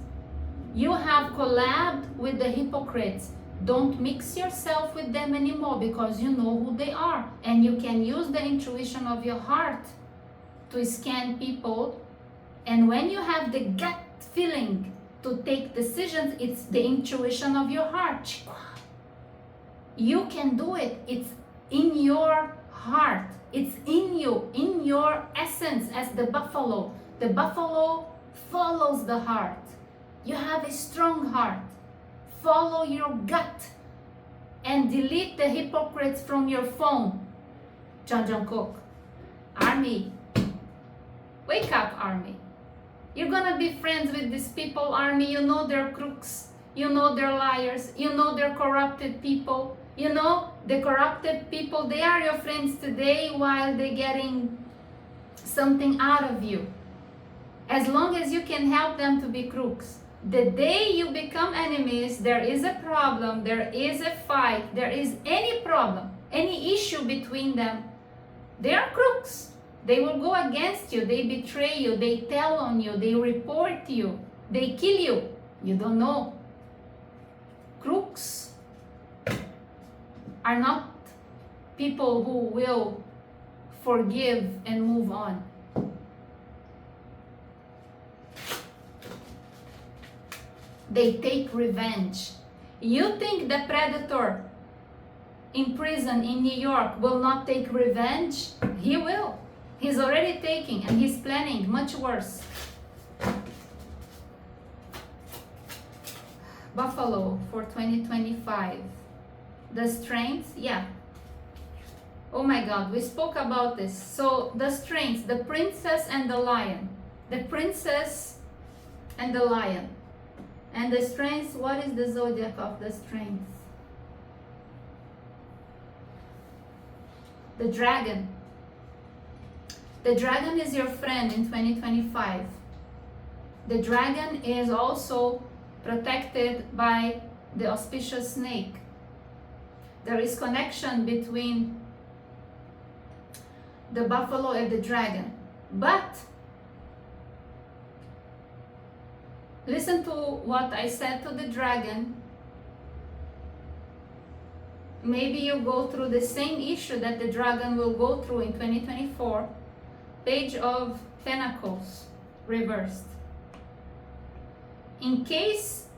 You have collabed with the hypocrites. Don't mix yourself with them anymore because you know who they are. And you can use the intuition of your heart to scan people. And when you have the gut feeling to take decisions, it's the intuition of your heart. You can do it. It's in your heart. It's in you, in your essence as the buffalo. The buffalo follows the heart. You have a strong heart. Follow your gut and delete the hypocrites from your phone. Jungkook. Army. Wake up, Army. You're gonna be friends with these people, Army. You know they're crooks. You know they're liars. You know they're corrupted people. You know the corrupted people, they are your friends today while they're getting something out of you. As long as you can help them to be crooks. The day you become enemies, there is a problem, there is a fight, there is any problem, any issue between them, they are crooks. They will go against you, they betray you, they tell on you, they report you, they kill you. You don't know. Crooks are not people who will forgive and move on. They take revenge. You think the predator in prison in New York will not take revenge? He will. He's already taking and he's planning much worse. Buffalo for 2025. The strength, yeah. Oh my God, we spoke about this. So the strength, the princess and the lion. The princess and the lion. And the strength, what is the zodiac of the strength? The dragon. The dragon is your friend in 2025. The dragon is also protected by the auspicious snake. There is connection between the buffalo and the dragon. But listen to what I said to the dragon. Maybe you go through the same issue that the dragon will go through in 2024. Page of Pentacles, reversed. In case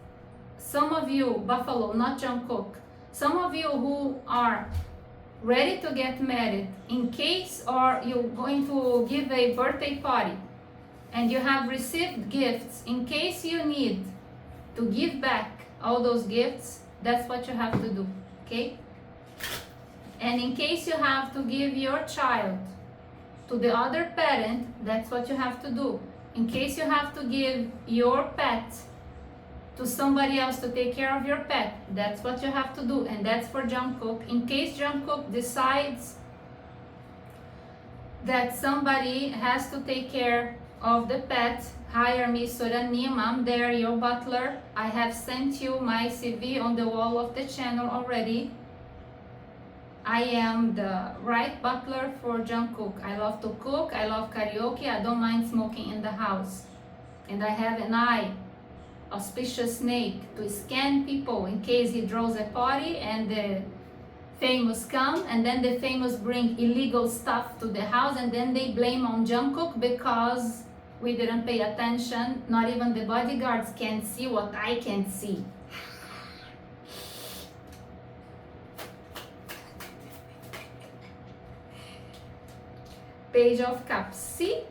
some of you, Buffalo, not Jungkook, some of you who are ready to get married, in case or you're going to give a birthday party and you have received gifts, in case you need to give back all those gifts, that's what you have to do, okay? And in case you have to give your child to the other parent, that's what you have to do. In case you have to give your pet to somebody else to take care of your pet, that's what you have to do. And that's for Jungkook. In case Jungkook decides that somebody has to take care of the pet, hire me, Soranim. I'm there, your butler. I have sent you my CV on the wall of the channel already. I am the right butler for Jungkook. I love to cook, I love karaoke, I don't mind smoking in the house. And I have an eye, auspicious snake, to scan people in case he draws a party and the famous come, and then the famous bring illegal stuff to the house, and then they blame on Jungkook because We didn't pay attention. Not even the bodyguards can see what I can see. Page of Cups. See?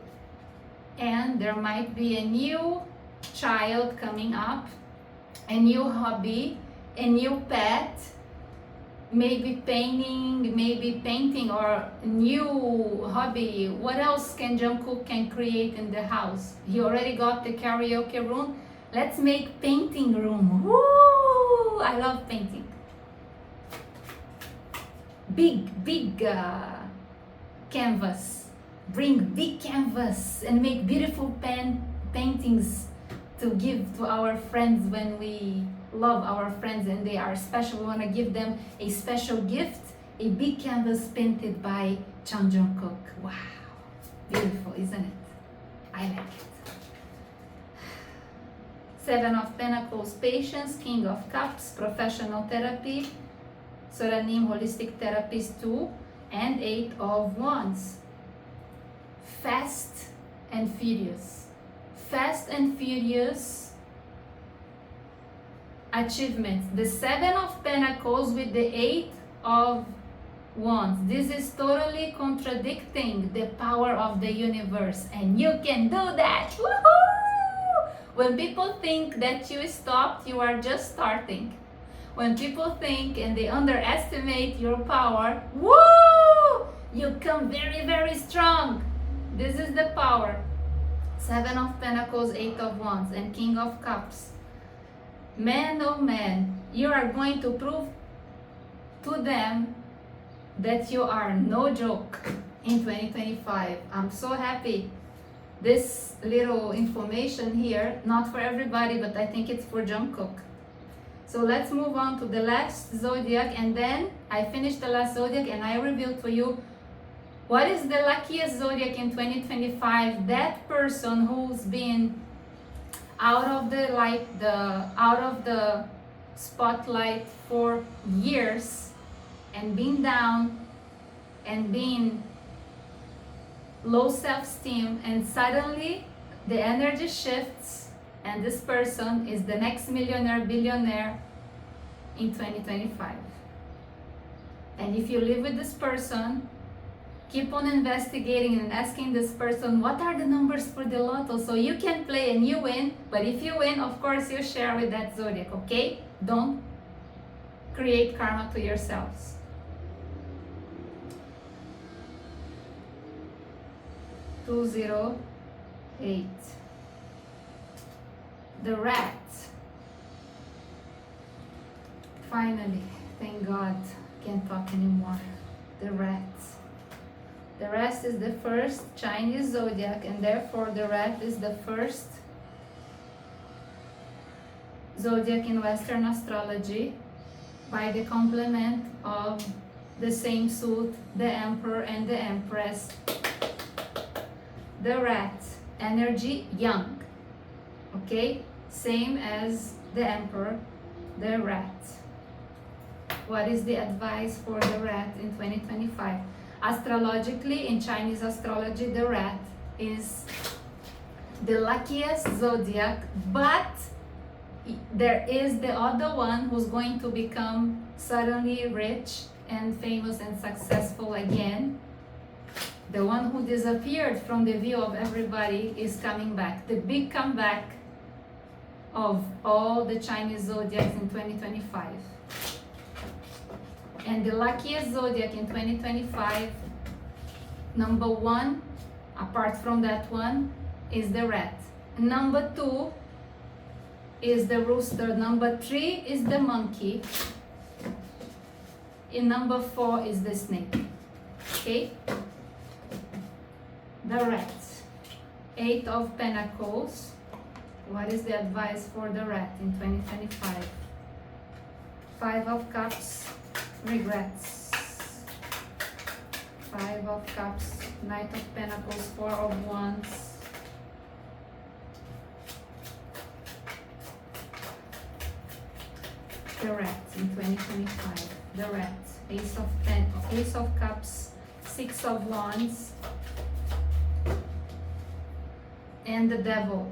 And there might be a new child coming up, a new hobby, a new pet, maybe painting or a new hobby. What else can Jungkook can create in the house? He already got the karaoke room. Let's make painting room. Woo! I love painting. Big canvas. Bring big canvas and make beautiful paintings to give to our friends when we love our friends and they are special. We want to give them a special gift, a big canvas painted by Jungkook. Wow, beautiful, isn't it? I like it. Seven of Pentacles, patience. King of Cups, professional therapy. Soranim, holistic therapist 2. And Eight of Wands. Fast and furious. Fast and furious achievements. The Seven of Pentacles with the Eight of Wands. This is totally contradicting the power of the universe, and you can do that. Woohoo! When people think that you stopped, you are just starting. When people think and they underestimate your power, woo! You come very, very strong. This is the power. Seven of Pentacles, Eight of Wands, and King of Cups. Man, oh man, you are going to prove to them that you are no joke in 2025. I'm so happy. This little information here, not for everybody, but I think it's for Jungkook. So let's move on to the last zodiac, and then I finish the last zodiac and I reveal to you what is the luckiest zodiac in 2025. That person who's been out of the light, out of the spotlight for years, and being down and being low self-esteem, and suddenly the energy shifts and this person is the next millionaire, billionaire in 2025. And if you live with this person, keep on investigating and asking this person, what are the numbers for the lotto? So you can play and you win, but if you win, of course you share with that zodiac, okay? Don't create karma to yourselves. $208. The rat. Finally, thank God, can't talk anymore. The rat. The rat is the first Chinese zodiac, and therefore the rat is the first zodiac in Western astrology by the complement of the same suit, the Emperor and the Empress. The rat, energy young, okay? Same as the Emperor, the rat. What is the advice for the rat in 2025? Astrologically, in Chinese astrology, the rat is the luckiest zodiac, but there is the other one who's going to become suddenly rich and famous and successful again. The one who disappeared from the view of everybody is coming back. The big comeback of all the Chinese zodiacs in 2025. And the luckiest zodiac in 2025, number one, apart from that one, is the rat. Number two is the rooster. Number three is the monkey. And number four is the snake. Okay? The rat. Eight of Pentacles. What is the advice for the rat in 2025? Five of Cups. Regrets. Five of Cups. Knight of Pentacles. Four of Wands. The rat in 2025. The rat. Ace of Cups. Six of Wands. and the devil.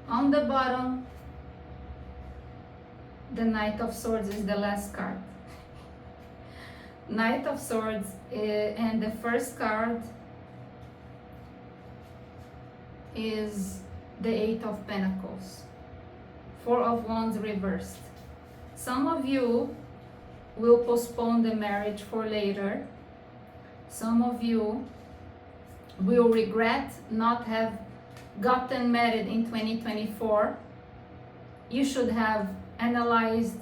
On the bottom, the Knight of Swords is the last card. Knight of Swords, and the first card is the Eight of Pentacles. Four of Wands reversed. Some of you will postpone the marriage for later. Some of you will regret not have gotten married in 2024. You should have analyzed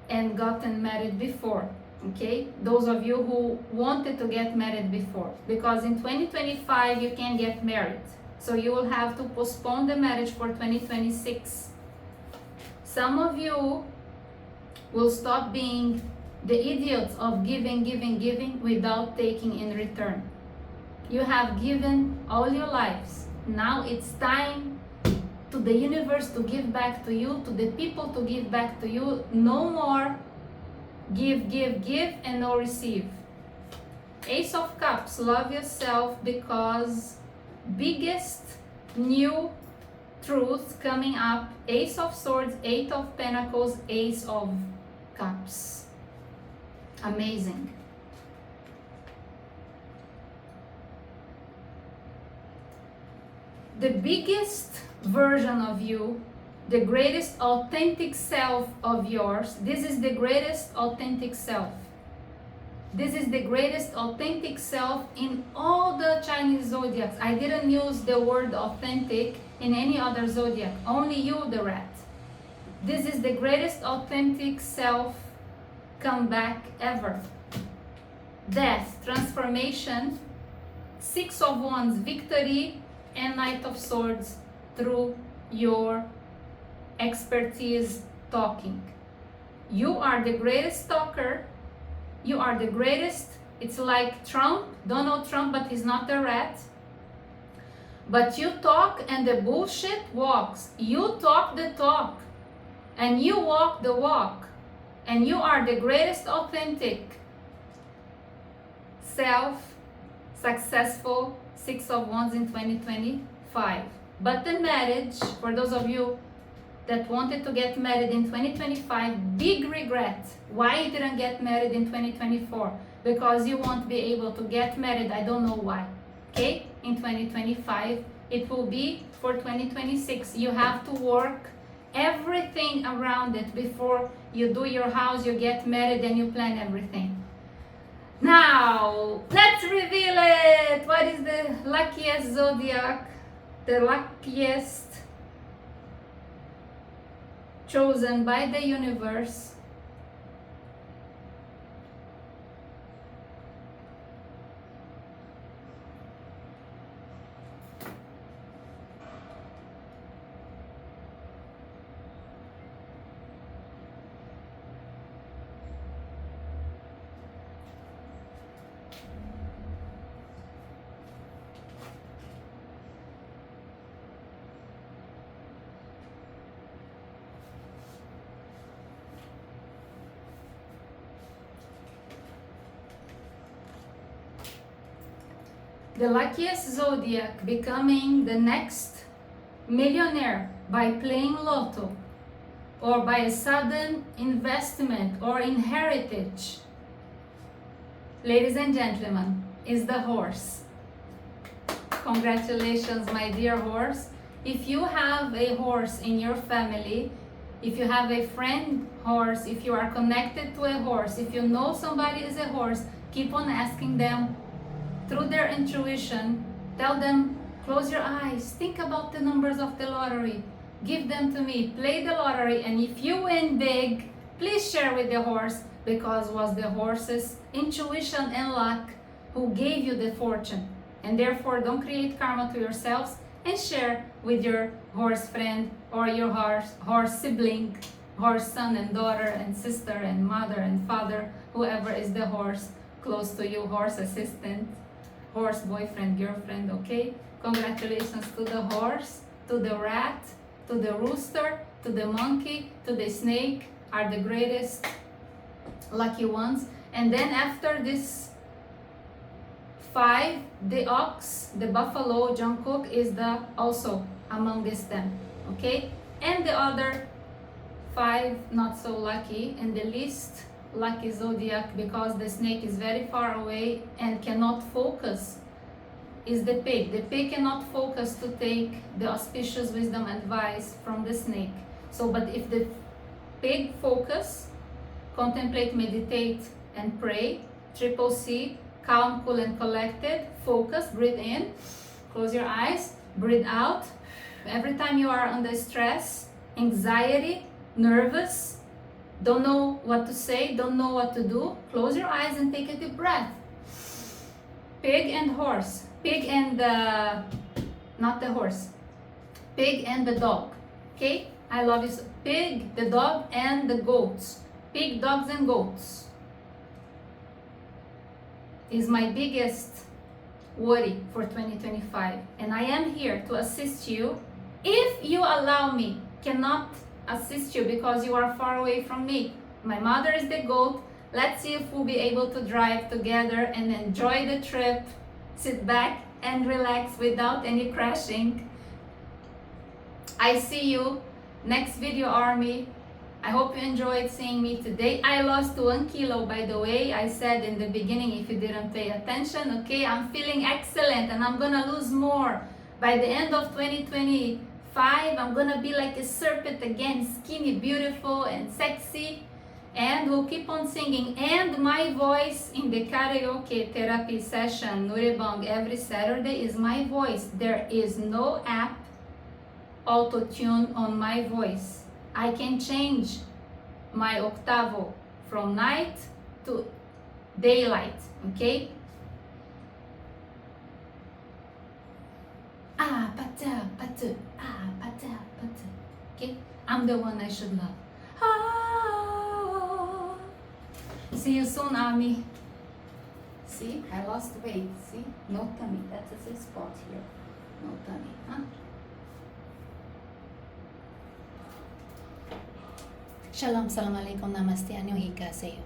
and gotten married before, okay? Those of you who wanted to get married before, because in 2025 you can get married. So you will have to postpone the marriage for 2026. Some of you will stop being the idiots of giving without taking in return. You have given all your lives. Now it's time to the universe to give back to you, to the people to give back to you. No more give and no receive. Ace of Cups, love yourself, because biggest new truth coming up. Ace of Swords, Eight of Pentacles, Ace of Cups. Amazing. The biggest version of you, the greatest authentic self of yours, this is the greatest authentic self. This is the greatest authentic self in all the Chinese zodiacs. I didn't use the word authentic in any other zodiac, only you, the rat. This is the greatest authentic self come back ever. Death, transformation, Six of Wands, victory, and Knight of Swords through your expertise talking. You are the greatest talker. You are the greatest. It's like Trump, Donald Trump, but he's not a rat. But you talk and the bullshit walks. You talk the talk and you walk the walk. And you are the greatest authentic self, successful Six of Wands in 2025. But the marriage, for those of you that wanted to get married in 2025, big regret. Why you didn't get married in 2024? Because you won't be able to get married. I don't know why. Okay? In 2025, it will be for 2026. You have to work everything around it before you do your house, you get married, and you plan everything. Now, let's reveal it. What is the luckiest zodiac? The luckiest chosen by the universe. The luckiest zodiac becoming the next millionaire by playing lotto or by a sudden investment or inheritance, ladies and gentlemen, is the horse. Congratulations, my dear horse. If you have a horse in your family, if you have a friend horse, if you are connected to a horse, if you know somebody is a horse, keep on asking them through their intuition. Tell them, close your eyes, think about the numbers of the lottery, give them to me, play the lottery, and if you win big, please share with the horse, because it was the horse's intuition and luck who gave you the fortune. And therefore, don't create karma to yourselves, and share with your horse friend or your horse sibling, horse son and daughter and sister and mother and father, whoever is the horse close to you, horse assistant, horse boyfriend, girlfriend, okay? Congratulations to the horse, to the rat, to the rooster, to the monkey, to the snake, are the greatest lucky ones. And then after this 5, the ox, the buffalo, Jungkook is the also among them. Okay, and the other 5 not so lucky, and the least lucky zodiac because the snake is very far away and cannot focus is the pig. The pig cannot focus to take the auspicious wisdom advice from the snake. So, but if the pig focus, contemplate, meditate, and pray, triple C, calm, cool, and collected, focus, breathe in, close your eyes, breathe out. Every time you are under stress, anxiety, nervous, don't know what to say, don't know what to do, close your eyes and take a deep breath. Pig and horse. Pig and the, not the horse, pig and the dog. Okay, I love you. Pig, the dog, and the goats. Pig, dogs, and goats is my biggest worry for 2025, and I am here to assist you. If you allow me, cannot assist you because you are far away from me. My mother is the goat. Let's see if we'll be able to drive together and enjoy the trip. Sit back and relax without any crashing. I see you next video, army. I hope you enjoyed seeing me today. I lost 1 kilo, by the way. I said in the beginning, if you didn't pay attention, okay, I'm feeling excellent and I'm gonna lose more. By the end of 2025, I'm gonna be like a serpent again, skinny, beautiful, and sexy. And we'll keep on singing. And my voice in the karaoke therapy session, Nurebang, every Saturday is my voice. There is no app auto-tune on my voice. I can change my octavo from night to daylight, okay? Ah, pata, pata, ah, pata, pata. Okay? I'm the one I should love. Ah. See you soon, Ami. See, I lost weight. See, no tummy. That's a safe spot here. No tummy, huh? Shalom, salam alaikum, namaste, annyeonghaseyo.